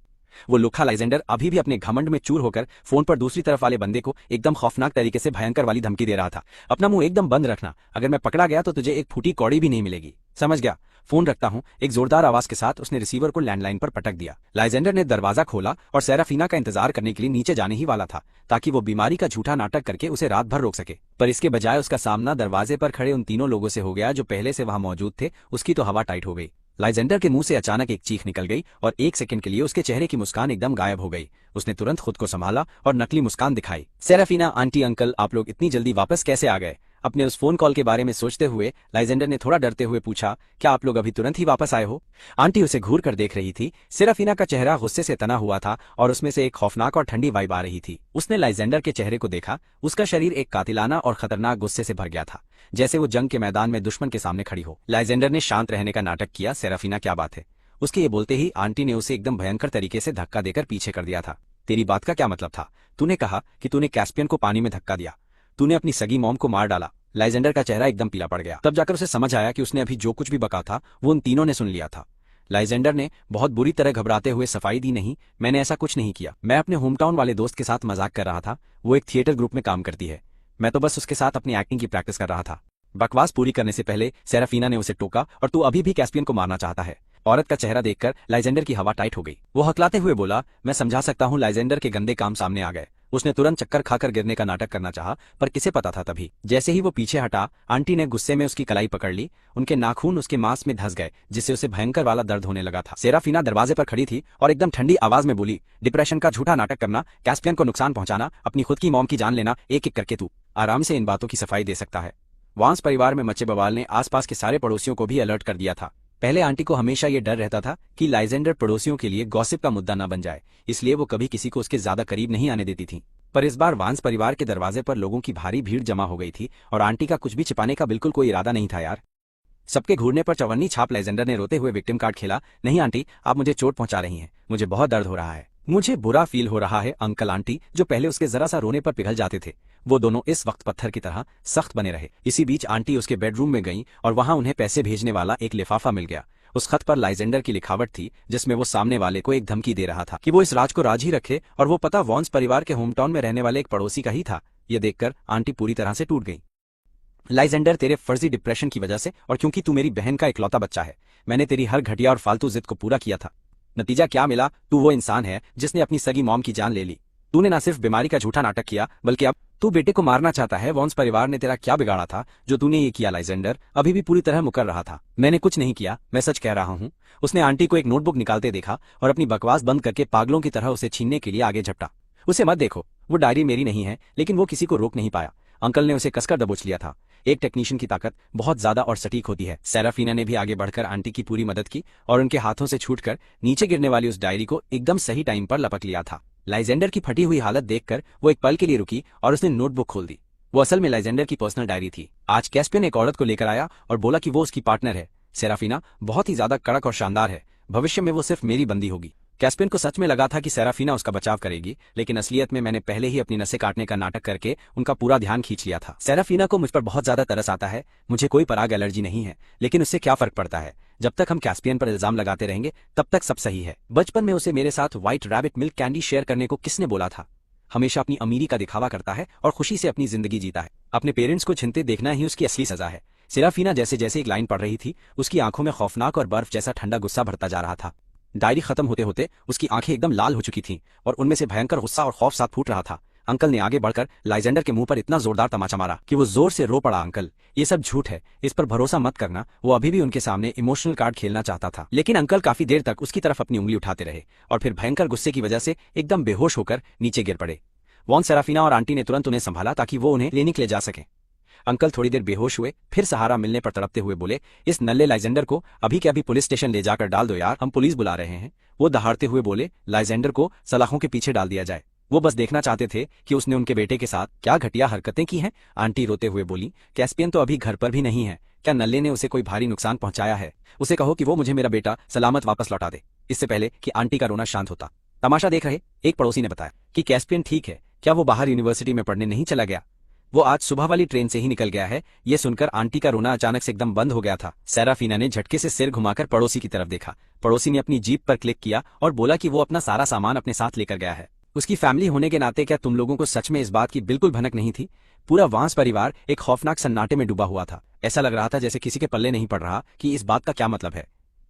वो लुखा लाइजेंडर अभी भी अपने घमंड में चूर होकर फोन पर दूसरी तरफ वाले बंदे को एकदम खौफनाक तरीके से भयंकर वाली धमकी दे रहा था। अपना मुंह एकदम बंद रखना, अगर मैं पकड़ा गया तो तुझे एक फूटी कौड़ी भी नहीं मिलेगी, समझ गया? फोन रखता हूँ। एक जोरदार आवाज के साथ उसने रिसीवर को लैंडलाइन पर पटक दिया। लाइजेंडर ने दरवाजा खोला और सेराफिना का इंतजार करने के लिए नीचे जाने ही वाला था ताकि वो बीमारी का झूठा नाटक करके उसे रात भर रोक सके। पर इसके बजाय उसका सामना दरवाजे पर खड़े उन तीनों लोगों से हो गया जो पहले से वहां मौजूद थे। उसकी तो हवा टाइट हो गई। लाइजेंडर के मुंह से अचानक एक चीख निकल गई और एक सेकंड के लिए उसके चेहरे की मुस्कान एकदम गायब हो गई। उसने तुरंत खुद को संभाला और नकली मुस्कान दिखाई। सेराफिना, आंटी, अंकल, आप लोग इतनी जल्दी वापस कैसे आ गए? अपने उस फोन कॉल के बारे में सोचते हुए लाइजेंडर ने थोड़ा डरते हुए पूछा, क्या आप लोग अभी तुरंत ही वापस आए हो? आंटी उसे घूर कर देख रही थी। सेराफिना का चेहरा गुस्से से तना हुआ था और उसमें से एक खौफनाक और ठंडी वाइब आ रही थी। उसने लाइजेंडर के चेहरे को देखा। उसका शरीर एक कातिलाना और खतरनाक गुस्से से भर गया था, जैसे वो जंग के मैदान में दुश्मन के सामने खड़ी हो। लाइजेंडर ने शांत रहने का नाटक किया। सेराफिना, क्या बात है? उसके ये बोलते ही आंटी ने उसे एकदम भयंकर तरीके से धक्का देकर पीछे कर दिया था। तेरी बात का क्या मतलब था? तूने कहा कि तूने कैस्पियन को पानी में धक्का दिया, तूने अपनी सगी मॉम को मार डाला। लाइजेंडर का चेहरा एकदम पीला पड़ गया। तब जाकर उसे समझ आया कि उसने अभी जो कुछ भी बका था वो उन तीनों ने सुन लिया था। लाइजेंडर ने बहुत बुरी तरह घबराते हुए सफाई दी, नहीं, मैंने ऐसा कुछ नहीं किया। मैं अपने होमटाउन वाले दोस्त के साथ मजाक कर रहा था। वो एक थिएटर ग्रुप में काम करती है। मैं तो बस उसके साथ अपनी एक्टिंग की प्रैक्टिस कर रहा था। बकवास पूरी करने से पहले सेराफीना ने उसे टोका, और तू अभी भी कैस्पियन को मारना चाहता है? औरत का चेहरा देखकर लाइजेंडर की हवा टाइट हो गई। वो हकलाते हुए बोला, मैं समझा सकता हूँ। लाइजेंडर के गंदे काम सामने आ गए। उसने तुरंत चक्कर खाकर गिरने का नाटक करना चाहा, पर किसे पता था तभी जैसे ही वो पीछे हटा, आंटी ने गुस्से में उसकी कलाई पकड़ ली। उनके नाखून उसके मांस में धंस गए, जिससे उसे भयंकर वाला दर्द होने लगा था। सेराफीना दरवाजे पर खड़ी थी और एकदम ठंडी आवाज में बोली, डिप्रेशन का झूठा नाटक करना, कैस्पियन को नुकसान पहुंचाना, अपनी खुद की मॉम की जान लेना, एक एक करके तू आराम से इन बातों की सफाई दे सकता है। वांस परिवार में मचे बवाल ने आसपास के सारे पड़ोसियों को भी अलर्ट कर दिया था। पहले आंटी को हमेशा ये डर रहता था कि लाइजेंडर पड़ोसियों के लिए गॉसिप का मुद्दा न बन जाए, इसलिए वो कभी किसी को उसके ज्यादा करीब नहीं आने देती थी। पर इस बार वांस परिवार के दरवाजे पर लोगों की भारी भीड़ जमा हो गई थी, और आंटी का कुछ भी छिपाने का बिल्कुल कोई इरादा नहीं था यार। सबके घूरने पर चवन्नी छाप लाइजेंडर ने रोते हुए विक्टिम कार्ड खेला। नहीं आंटी, आप मुझे चोट पहुंचा रही हैं, मुझे बहुत दर्द हो रहा है, मुझे बुरा फील हो रहा है। अंकल आंटी, जो पहले उसके जरा सा रोने पर पिघल जाते थे, वो दोनों इस वक्त पत्थर की तरह सख्त बने रहे। इसी बीच आंटी उसके बेडरूम में गईं और वहां उन्हें पैसे भेजने वाला एक लिफाफा मिल गया। उस खत पर लाइजेंडर की लिखावट थी, जिसमें वो सामने वाले को एक धमकी दे रहा था कि वो इस राज को राज ही रखे, और वो पता वॉन्स परिवार के होमटाउन में रहने वाले एक पड़ोसी का ही था। ये देखकर आंटी पूरी तरह से टूट गई। लाइजेंडर, तेरे फर्जी डिप्रेशन की वजह से, और क्योंकि तू मेरी बहन का इकलौता बच्चा है, मैंने तेरी हर घटिया और फालतू जिद को पूरा किया था। नतीजा क्या मिला? तू वो इंसान है जिसने अपनी सगी मॉम की जान ले ली। तूने न सिर्फ बीमारी का झूठा नाटक किया, बल्कि अब तू बेटे को मारना चाहता है। वॉन्स परिवार ने तेरा क्या बिगाड़ा था जो तूने ये किया? लाइजेंडर अभी भी पूरी तरह मुकर रहा था। मैंने कुछ नहीं किया, मैं सच कह रहा हूँ। उसने आंटी को एक नोटबुक निकालते देखा और अपनी बकवास बंद करके पागलों की तरह उसे छीनने के लिए आगे झपटा। उसे मत देखो, वो डायरी मेरी नहीं है। लेकिन वो किसी को रोक नहीं पाया। अंकल ने उसे कसकर दबोच लिया था। एक टेक्नीशियन की ताकत बहुत ज्यादा और सटीक होती है। सेराफीना ने भी आगे बढ़कर आंटी की पूरी मदद की और उनके हाथों से छूटकर नीचे गिरने वाली उस डायरी को एकदम सही टाइम पर लपक लिया था। लाइजेंडर की फटी हुई हालत देखकर वो एक पल के लिए रुकी और उसने नोटबुक खोल दी। वो असल में लाइजेंडर की पर्सनल डायरी थी। आज कैस्पियन एक औरत को लेकर आया और बोला कि वो उसकी पार्टनर है। सेराफीना बहुत ही ज्यादा कड़क और शानदार है, भविष्य में वो सिर्फ मेरी बंदी होगी। कैस्पियन को सच में लगा था कि सेराफीना उसका बचाव करेगी, लेकिन असलियत में मैंने पहले ही अपनी नसें काटने का नाटक करके उनका पूरा ध्यान खींच लिया था। सेराफीना को मुझ पर बहुत ज्यादा तरस आता है। मुझे कोई पराग एलर्जी नहीं है, लेकिन उससे क्या फर्क पड़ता है? जब तक हम कैस्पियन पर इल्जाम लगाते रहेंगे तब तक सब सही है। बचपन में उसे मेरे साथ white rabbit milk candy share करने को किसने बोला था? हमेशा अपनी अमीरी का दिखावा करता है और खुशी से अपनी जिंदगी जीता है। अपने पेरेंट्स को छिनते देखना ही उसकी असली सजा है। सेराफीना जैसे जैसे एक लाइन पढ़ रही थी, उसकी आंखों में खौफनाक और बर्फ जैसा ठंडा गुस्सा भरता जा रहा था। डायरी खत्म होते होते उसकी आंखें एकदम लाल हो चुकी थीं और उनमें से भयंकर गुस्सा और खौफ साथ फूट रहा था। अंकल ने आगे बढ़कर लाइजेंडर के मुंह पर इतना जोरदार तमाचा मारा कि वो जोर से रो पड़ा। अंकल, ये सब झूठ है, इस पर भरोसा मत करना। वो अभी भी उनके सामने इमोशनल कार्ड खेलना चाहता था, लेकिन अंकल काफी देर तक उसकी तरफ अपनी उंगली उठाते रहे और फिर भयंकर गुस्से की वजह से एकदम बेहोश होकर नीचे गिर पड़े। वॉन, सेराफीना और आंटी ने तुरंत उन्हें संभाला ताकि वो उन्हें क्लिनिक ले जा सके। अंकल थोड़ी देर बेहोश हुए, फिर सहारा मिलने पर तड़पते हुए बोले, इस नल्ले लाइजेंडर को अभी के अभी पुलिस स्टेशन ले जाकर डाल दो यार, हम पुलिस बुला रहे हैं। वो दहाड़ते हुए बोले, लाइजेंडर को सलाखों के पीछे डाल दिया जाए। वो बस देखना चाहते थे कि उसने उनके बेटे के साथ क्या घटिया हरकतें की हैं। आंटी रोते हुए बोली, कैस्पियन तो अभी घर पर भी नहीं है। क्या नल्ले ने उसे कोई भारी नुकसान पहुंचाया है? उसे कहो कि वो मुझे मेरा बेटा सलामत वापस लौटा दे। इससे पहले कि आंटी का रोना शांत होता, तमाशा देख रहे एक पड़ोसी ने बताया कि कैस्पियन ठीक है। क्या वो बाहर यूनिवर्सिटी में पढ़ने नहीं चला गया? वो आज सुबह वाली ट्रेन से ही निकल गया है। ये सुनकर आंटी का रोना अचानक से एकदम बंद हो गया था। सेराफीना ने झटके से सिर घुमाकर पड़ोसी की तरफ देखा। पड़ोसी ने अपनी जीप पर क्लिक किया और बोला कि वो अपना सारा सामान अपने साथ लेकर गया है। उसकी फैमिली होने के नाते क्या तुम लोगों को सच में इस बात की बिल्कुल भनक नहीं थी? पूरा वांस परिवार एक खौफनाक सन्नाटे में डूबा हुआ था। ऐसा लग रहा था जैसे किसी के पल्ले नहीं पड़ रहा कि इस बात का क्या मतलब है।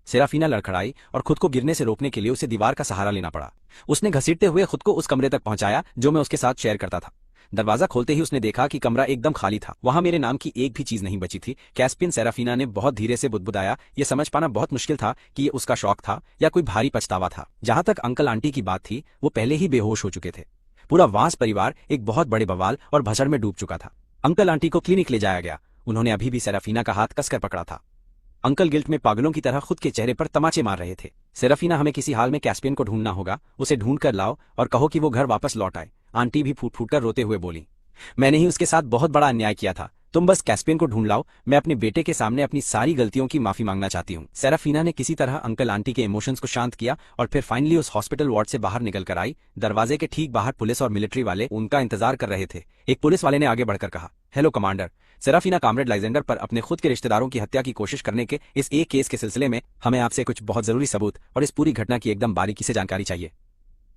सेराफीना लड़खड़ाई और खुद को गिरने से रोकने के लिए उसे दीवार का सहारा लेना पड़ा। उसने घसीटते हुए खुद को उस कमरे तक पहुंचाया जो मैं उसके साथ शेयर करता था। दरवाजा खोलते ही उसने देखा कि कमरा एकदम खाली था। वहां मेरे नाम की एक भी चीज नहीं बची थी। कैस्पियन, सेराफीना ने बहुत धीरे से बुदबुदाया। ये समझ पाना बहुत मुश्किल था कि ये उसका शौक था या कोई भारी पछतावा था। जहां तक अंकल आंटी की बात थी, वो पहले ही बेहोश हो चुके थे। पूरा वांस परिवार एक बहुत बड़े बवाल और भसड़ में डूब चुका था। अंकल आंटी को क्लिनिक ले जाया गया। उन्होंने अभी भी सेराफीना का हाथ कसकर पकड़ा था। अंकल गिल्ट में पागलों की तरह खुद के चेहरे पर तमाचे मार रहे थे। सेराफीना, हमें किसी हाल में कैस्पियन को ढूंढना होगा। उसे ढूंढ कर लाओ और कहो कि वो घर वापस लौट आए। आंटी भी फूट फूट कर रोते हुए बोली, मैंने ही उसके साथ बहुत बड़ा अन्याय किया था। तुम बस कैस्पियन को ढूंढ लाओ। मैं अपने बेटे के सामने अपनी सारी गलतियों की माफी मांगना चाहती हूँ। सेराफीना ने किसी तरह अंकल आंटी के इमोशंस को शांत किया और फिर फाइनली उस हॉस्पिटल वार्ड से बाहर निकल कर आई। दरवाजे के ठीक बाहर पुलिस और मिलिट्री वाले उनका इंतजार कर रहे थे। एक पुलिस वाले ने आगे बढ़कर कहा, हेलो कमांडर, सेराफीना कामरेड लाइजेंडर पर अपने खुद के रिश्तेदारों की हत्या की कोशिश करने के इस एक केस के सिलसिले में हमें आपसे कुछ बहुत जरूरी सबूत और इस पूरी घटना की एकदम बारीकी से जानकारी चाहिए।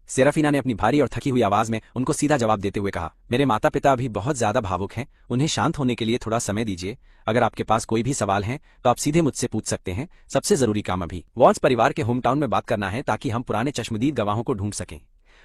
सेराफीना ने अपनी भारी और थकी हुई आवाज में उनको सीधा जवाब देते हुए कहा, मेरे माता पिता अभी बहुत ज्यादा भावुक हैं, उन्हें शांत होने के लिए थोड़ा समय दीजिए। अगर आपके पास कोई भी सवाल हैं तो आप सीधे मुझसे पूछ सकते हैं। सबसे जरूरी काम अभी वॉन्स परिवार के होम टाउन में बात करना है ताकि हम पुराने चश्मदीद गवाहों को ढूंढ सकें।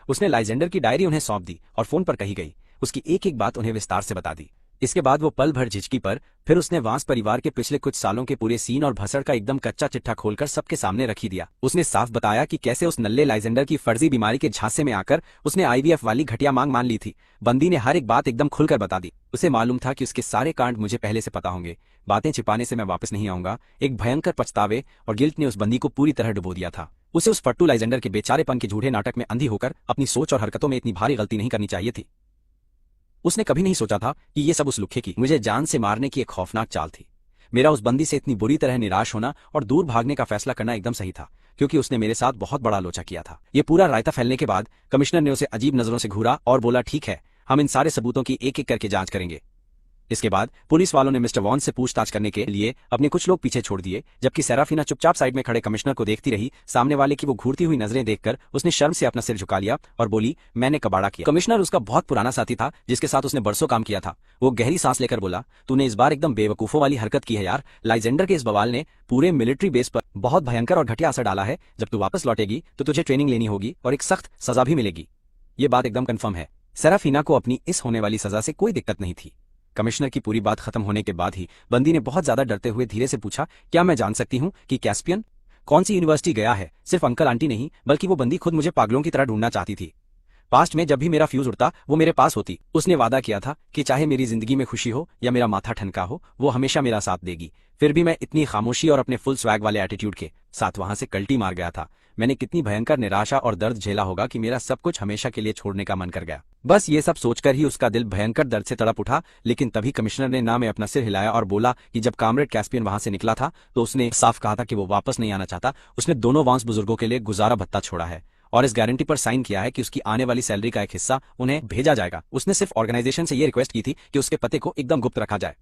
उसने लाइजेंडर की डायरी उन्हें सौंप दी और फोन पर कही गई उसकी एक एक बात उन्हें विस्तार से बता दी। इसके बाद वो पल भर झिझकी पर फिर उसने वांस परिवार के पिछले कुछ सालों के पूरे सीन और भसड़ का एकदम कच्चा चिट्ठा खोलकर सबके सामने रखी दिया। उसने साफ बताया कि कैसे उस नल्ले लाइजेंडर की फर्जी बीमारी के झांसे में आकर उसने आईवीएफ वाली घटिया मांग मान ली थी। बंदी ने हर एक बात एकदम खुलकर बता दी। उसे मालूम था कि उसके सारे कांड मुझे पहले से पता होंगे। बातें छिपाने से मैं वापस नहीं आऊंगा। एक भयंकर पछतावे और गिल्ट ने उस बंदी को पूरी तरह डुबो दिया था। उसे उस फट्टू लाइजेंडर के बेचारेपन के झूठे नाटक में अंधी होकर अपनी सोच और हरकतों में इतनी भारी गलती नहीं करनी चाहिए थी। उसने कभी नहीं सोचा था कि ये सब उस लुखे की मुझे जान से मारने की एक खौफनाक चाल थी। मेरा उस बंदी से इतनी बुरी तरह निराश होना और दूर भागने का फैसला करना एकदम सही था, क्योंकि उसने मेरे साथ बहुत बड़ा लोचा किया था। ये पूरा रायता फैलने के बाद कमिश्नर ने उसे अजीब नजरों से घूरा और बोला, ठीक है, हम इन सारे सबूतों की एक एक करके जांच करेंगे। इसके बाद पुलिस वालों ने मिस्टर वॉन से पूछताछ करने के लिए अपने कुछ लोग पीछे छोड़ दिए, जबकि सेराफीना चुपचाप साइड में खड़े कमिश्नर को देखती रही। सामने वाले की वो घूरती हुई नजरें देखकर उसने शर्म से अपना सिर झुका लिया और बोली, मैंने कबाड़ा किया। कमिश्नर उसका बहुत पुराना साथी था जिसके साथ उसने बरसों काम किया था। वो गहरी सांस लेकर बोला, तूने इस बार एकदम बेवकूफों वाली हरकत की है यार। लाइजेंडर के इस बवाल ने पूरे मिलिट्री बेस पर बहुत भयंकर और घटिया असर डाला है। जब तू वापस लौटेगी तो तुझे ट्रेनिंग लेनी होगी और एक सख्त सजा भी मिलेगी। ये बात एकदम कन्फर्म है। सेराफीना को अपनी इस होने वाली सजा से कोई दिक्कत नहीं थी। कमिश्नर की पूरी बात खत्म होने के बाद ही बंदी ने बहुत ज्यादा डरते हुए धीरे से पूछा, क्या मैं जान सकती हूँ कि कैस्पियन कौन सी यूनिवर्सिटी गया है? सिर्फ अंकल आंटी नहीं, बल्कि वो बंदी खुद मुझे पागलों की तरह ढूंढना चाहती थी। पास्ट में जब भी मेरा फ्यूज उड़ता वो मेरे पास होती। उसने वादा किया था कि चाहे मेरी जिंदगी में खुशी हो या मेरा माथा ठनका हो, वो हमेशा मेरा साथ देगी। फिर भी मैं इतनी खामोशी और अपने फुल स्वैग वाले एटीट्यूड के साथ वहां से कल्टी मार गया था। मैंने कितनी भयंकर निराशा और दर्द झेला होगा कि मेरा सब कुछ हमेशा के लिए छोड़ने का मन कर गया। बस ये सब सोचकर ही उसका दिल भयंकर दर्द से तड़प उठा। लेकिन तभी कमिश्नर ने ना में अपना सिर हिलाया और बोला कि जब कामरेड कैस्पियन वहां से निकला था तो उसने साफ कहा था कि वो वापस नहीं आना चाहता। उसने दोनों वांस बुजुर्गों के लिए गुजारा भत्ता छोड़ा है और इस गारंटी पर साइन किया है कि उसकी आने वाली सैलरी का एक हिस्सा उन्हें भेजा जाएगा। उसने सिर्फ ऑर्गेनाइजेशन से ये रिक्वेस्ट की थी कि उसके पते को एकदम गुप्त रखा जाए।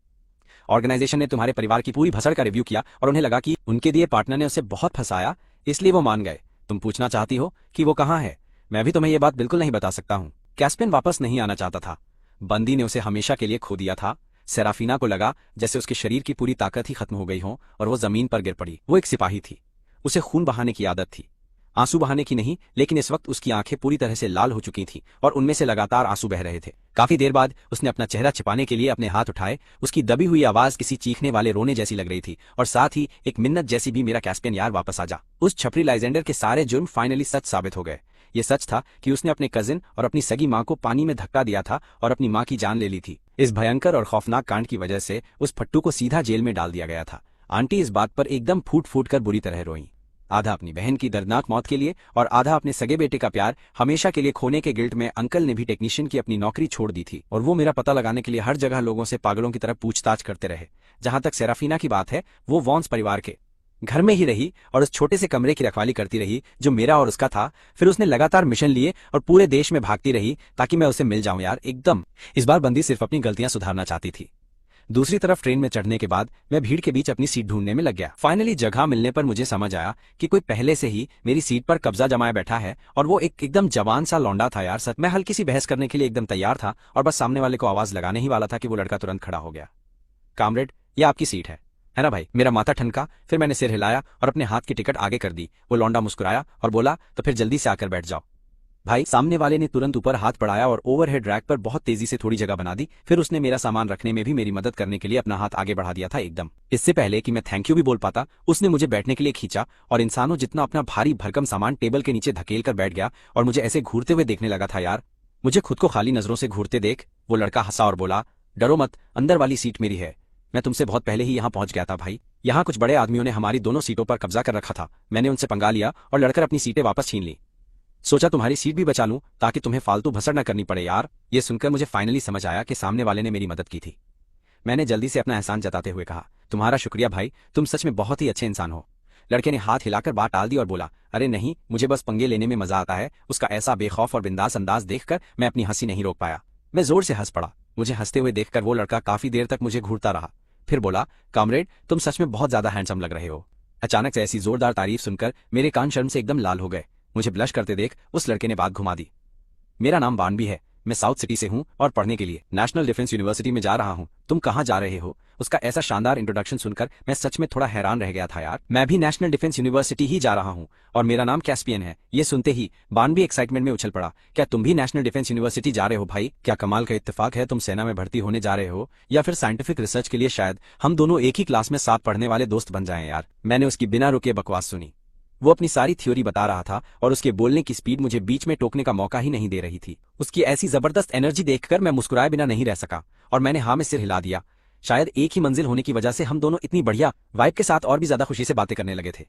ऑर्गेनाइजेशन ने तुम्हारे परिवार की पूरी भसड़ का रिव्यू किया और उन्हें लगा कि उनके दिए पार्टनर ने उसे बहुत फंसाया, इसलिए वो मान गए। तुम पूछना चाहती हो कि वो कहाँ है? मैं भी तुम्हें ये बात बिल्कुल नहीं बता सकता हूँ। कैस्पियन वापस नहीं आना चाहता था। बंदी ने उसे हमेशा के लिए खो दिया था। सेराफीना को लगा जैसे उसके शरीर की पूरी ताकत ही खत्म हो गई हो और वो जमीन पर गिर पड़ी। वो एक सिपाही थी, उसे खून बहाने की आदत थी, आंसू बहाने की नहीं, लेकिन इस वक्त उसकी आंखें पूरी तरह से लाल हो चुकी थीं और उनमें से लगातार आंसू बह रहे थे। काफी देर बाद उसने अपना चेहरा छिपाने के लिए अपने हाथ उठाए। उसकी दबी हुई आवाज किसी चीखने वाले रोने जैसी लग रही थी और साथ ही एक मिन्नत जैसी भी, मेरा कैस्पियन यार वापस आ जा। उस छपरी लाइजेंडर के सारे जुर्म फाइनली सच साबित हो गए। ये सच था कि उसने अपने कजिन और अपनी सगी माँ को पानी में धक्का दिया था और अपनी माँ की जान ले ली थी। इस भयंकर और खौफनाक कांड की वजह से उस फट्टू को सीधा जेल में डाल दिया गया था। आंटी इस बात पर एकदम फूट फूट कर बुरी तरह रोईं, आधा अपनी बहन की दर्दनाक मौत के लिए और आधा अपने सगे बेटे का प्यार हमेशा के लिए खोने के गिल्ट में। अंकल ने भी टेक्नीशियन की अपनी नौकरी छोड़ दी थी और वो मेरा पता लगाने के लिए हर जगह लोगों से पागलों की तरह पूछताछ करते रहे। जहां तक सेराफीना की बात है, वो वॉन्स परिवार के घर में ही रही और उस छोटे से कमरे की रखवाली करती रही जो मेरा और उसका था। फिर उसने लगातार मिशन लिए और पूरे देश में भागती रही ताकि मैं उसे मिल जाऊं यार एकदम। इस बार बंदी सिर्फ अपनी गलतियां सुधारना चाहती थी। दूसरी तरफ ट्रेन में चढ़ने के बाद मैं भीड़ के बीच अपनी सीट ढूंढने में लग गया। फाइनली जगह मिलने पर मुझे समझ आया कि कोई पहले से ही मेरी सीट पर कब्जा जमाए बैठा है और वो एकदम जवान सा लौंडा था यार। सच मैं हल्की सी बहस करने के लिए एकदम तैयार था और बस सामने वाले को आवाज लगाने ही वाला था कि वो लड़का तुरंत खड़ा हो गया। कामरेड, ये आपकी सीट है ना भाई? मेरा माथा ठनका, फिर मैंने सिर हिलाया और अपने हाथ की टिकट आगे कर दी। वो लौंडा मुस्कुराया और बोला, तो फिर जल्दी से आकर बैठ जाओ भाई। सामने वाले ने तुरंत ऊपर हाथ बढ़ाया और ओवरहेड रैक पर बहुत तेजी से थोड़ी जगह बना दी। फिर उसने मेरा सामान रखने में भी मेरी मदद करने के लिए अपना हाथ आगे बढ़ा दिया था एकदम। इससे पहले कि मैं थैंक यू भी बोल पाता, उसने मुझे बैठने के लिए खींचा और इंसानों जितना अपना भारी भरकम सामान टेबल के नीचे धकेल कर बैठ गया और मुझे ऐसे घूरते हुए देखने लगा था यार। मुझे खुद को खाली नजरों से घूरते देख वो लड़का हंसा और बोला, डरो मत, अंदर वाली सीट मेरी है। मैं तुमसे बहुत पहले ही यहाँ पहुंच गया था भाई। यहाँ कुछ बड़े आदमियों ने हमारी दोनों सीटों पर कब्जा कर रखा था। मैंने उनसे पंगा लिया और लड़कर अपनी सीटें वापस छीन ली। सोचा तुम्हारी सीट भी बचा लूं ताकि तुम्हें फालतू भसड़ न करनी पड़े यार। ये सुनकर मुझे फाइनली समझ आया कि सामने वाले ने मेरी मदद की थी। मैंने जल्दी से अपना एहसान जताते हुए कहा, तुम्हारा शुक्रिया भाई, तुम सच में बहुत ही अच्छे इंसान हो। लड़के ने हाथ हिलाकर बात टाल दी और बोला, अरे नहीं, मुझे बस पंगे लेने में मजा आता है। उसका ऐसा बेखौफ और बिंदास अंदाज देखकर मैं अपनी हंसी नहीं रोक पाया। मैं जोर से हंस पड़ा। मुझे हंसते हुए देखकर वो लड़का काफी देर तक मुझे घूरता रहा, फिर बोला, कामरेड, तुम सच में बहुत ज्यादा हैंडसम लग रहे हो। अचानक से ऐसी जोरदार तारीफ सुनकर मेरे कान शर्म से एकदम लाल हो गए। मुझे ब्लश करते देख उस लड़के ने बात घुमा दी। मेरा नाम बानबी है, मैं साउथ सिटी से हूँ और पढ़ने के लिए नेशनल डिफेंस यूनिवर्सिटी में जा रहा हूँ। तुम कहाँ जा रहे हो? उसका ऐसा शानदार इंट्रोडक्शन सुनकर मैं सच में थोड़ा हैरान रह गया था यार। मैं भी नेशनल डिफेंस यूनिवर्सिटी ही जा रहा हूँ और मेरा नाम कैस्पियन है। ये सुनते ही बानबी एक्साइटमेंट में उछल पड़ा। क्या तुम भी नेशनल डिफेंस यूनिवर्सिटी जा रहे हो भाई? क्या कमाल का इत्तेफाक है, तुम सेना में भर्ती होने जा रहे हो या फिर साइंटिफिक रिसर्च के लिए। शायद हम दोनों एक ही क्लास में साथ पढ़ने वाले दोस्त बन जाएं यार। मैंने उसकी बिना रुके बकवास सुनी। वो अपनी सारी थ्योरी बता रहा था और उसके बोलने की स्पीड मुझे बीच में टोकने का मौका ही नहीं दे रही थी। उसकी ऐसी जबरदस्त एनर्जी देखकर मैं मुस्कुराए बिना नहीं रह सका और मैंने हाँ में सिर हिला दिया। शायद एक ही मंजिल होने की वजह से हम दोनों इतनी बढ़िया वाइब के साथ और भी ज्यादा खुशी से बातें करने लगे थे।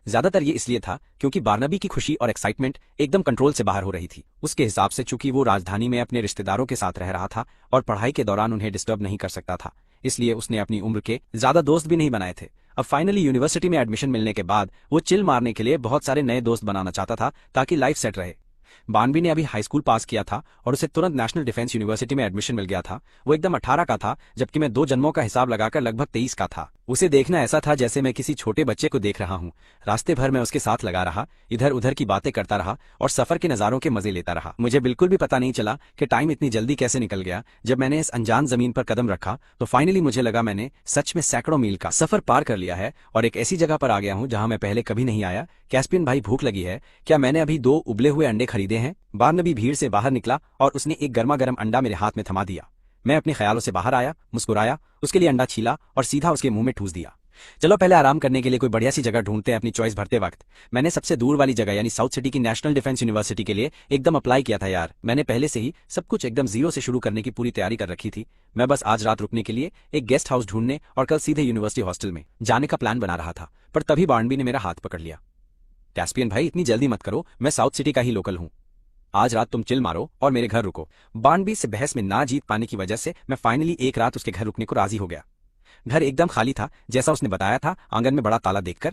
ज्यादातर ये इसलिए था क्योंकि बारनबी की खुशी और एक्साइटमेंट एकदम कंट्रोल से बाहर हो रही थी। उसके हिसाब से चूंकि वो राजधानी में अपने रिश्तेदारों के साथ रह रहा था और पढ़ाई के दौरान उन्हें डिस्टर्ब नहीं कर सकता था, इसलिए उसने अपनी उम्र के ज्यादा दोस्त भी नहीं बनाए थे। अब फाइनली यूनिवर्सिटी में एडमिशन मिलने के बाद वो चिल मारने के लिए बहुत सारे नए दोस्त बनाना चाहता था ताकि लाइफ सेट रहे। बानबी ने अभी हाई स्कूल पास किया था और उसे तुरंत नेशनल डिफेंस यूनिवर्सिटी में एडमिशन मिल गया था। वो एकदम 18 का था, जबकि मैं 2 जन्मों का हिसाब लगाकर लगभग 23 का था। उसे देखना ऐसा था जैसे मैं किसी छोटे बच्चे को देख रहा हूँ। रास्ते भर मैं उसके साथ लगा रहा, इधर उधर की बातें करता रहा और सफर के नजारों के मजे लेता रहा। मुझे बिल्कुल भी पता नहीं चला कि टाइम इतनी जल्दी कैसे निकल गया। जब मैंने इस अनजान जमीन पर कदम रखा तो फाइनली मुझे लगा मैंने सच में सैकड़ों मील का सफर पार कर लिया है और एक ऐसी जगह पर आ गया हूँ जहाँ मैं पहले कभी नहीं आया। कैस्पियन भाई, भूख लगी है क्या? मैंने अभी 2 उबले हुए अंडे खरीदे हैं। बारनबी भीड़ से बाहर निकला और उसने एक गर्मा गर्म अंडा मेरे हाथ में थमा दिया। मैं अपने ख्यालों से बाहर आया, मुस्कुराया, उसके लिए अंडा छीला और सीधा उसके मुंह में ठूस दिया। चलो पहले आराम करने के लिए कोई बढ़िया सी जगह ढूंढते हैं अपनी चॉइस भरते वक्त। मैंने सबसे दूर वाली जगह यानी साउथ सिटी की नेशनल डिफेंस यूनिवर्सिटी के लिए एकदम अप्लाई किया था यार। मैंने पहले से ही सब कुछ एकदम जीरो से शुरू करने की पूरी तैयारी कर रखी थी। मैं बस आज रात रुकने के लिए एक गेस्ट हाउस ढूंढने और कल सीधे यूनिवर्सिटी हॉस्टल में जाने का प्लान बना रहा था। पर तभी बानबी ने मेरा हाथ पकड़ लिया। कैस्पियन भाई, इतनी जल्दी मत करो, मैं साउथ सिटी का ही लोकल हूँ। आज रात तुम चिल मारो और मेरे घर रुको। बानबी से बहस में ना जीत पाने की वजह से मैं फाइनली एक रात उसके घर रुकने को राजी हो गया। घर एकदम खाली था जैसा उसने बताया था। आंगन में बड़ा ताला देखकर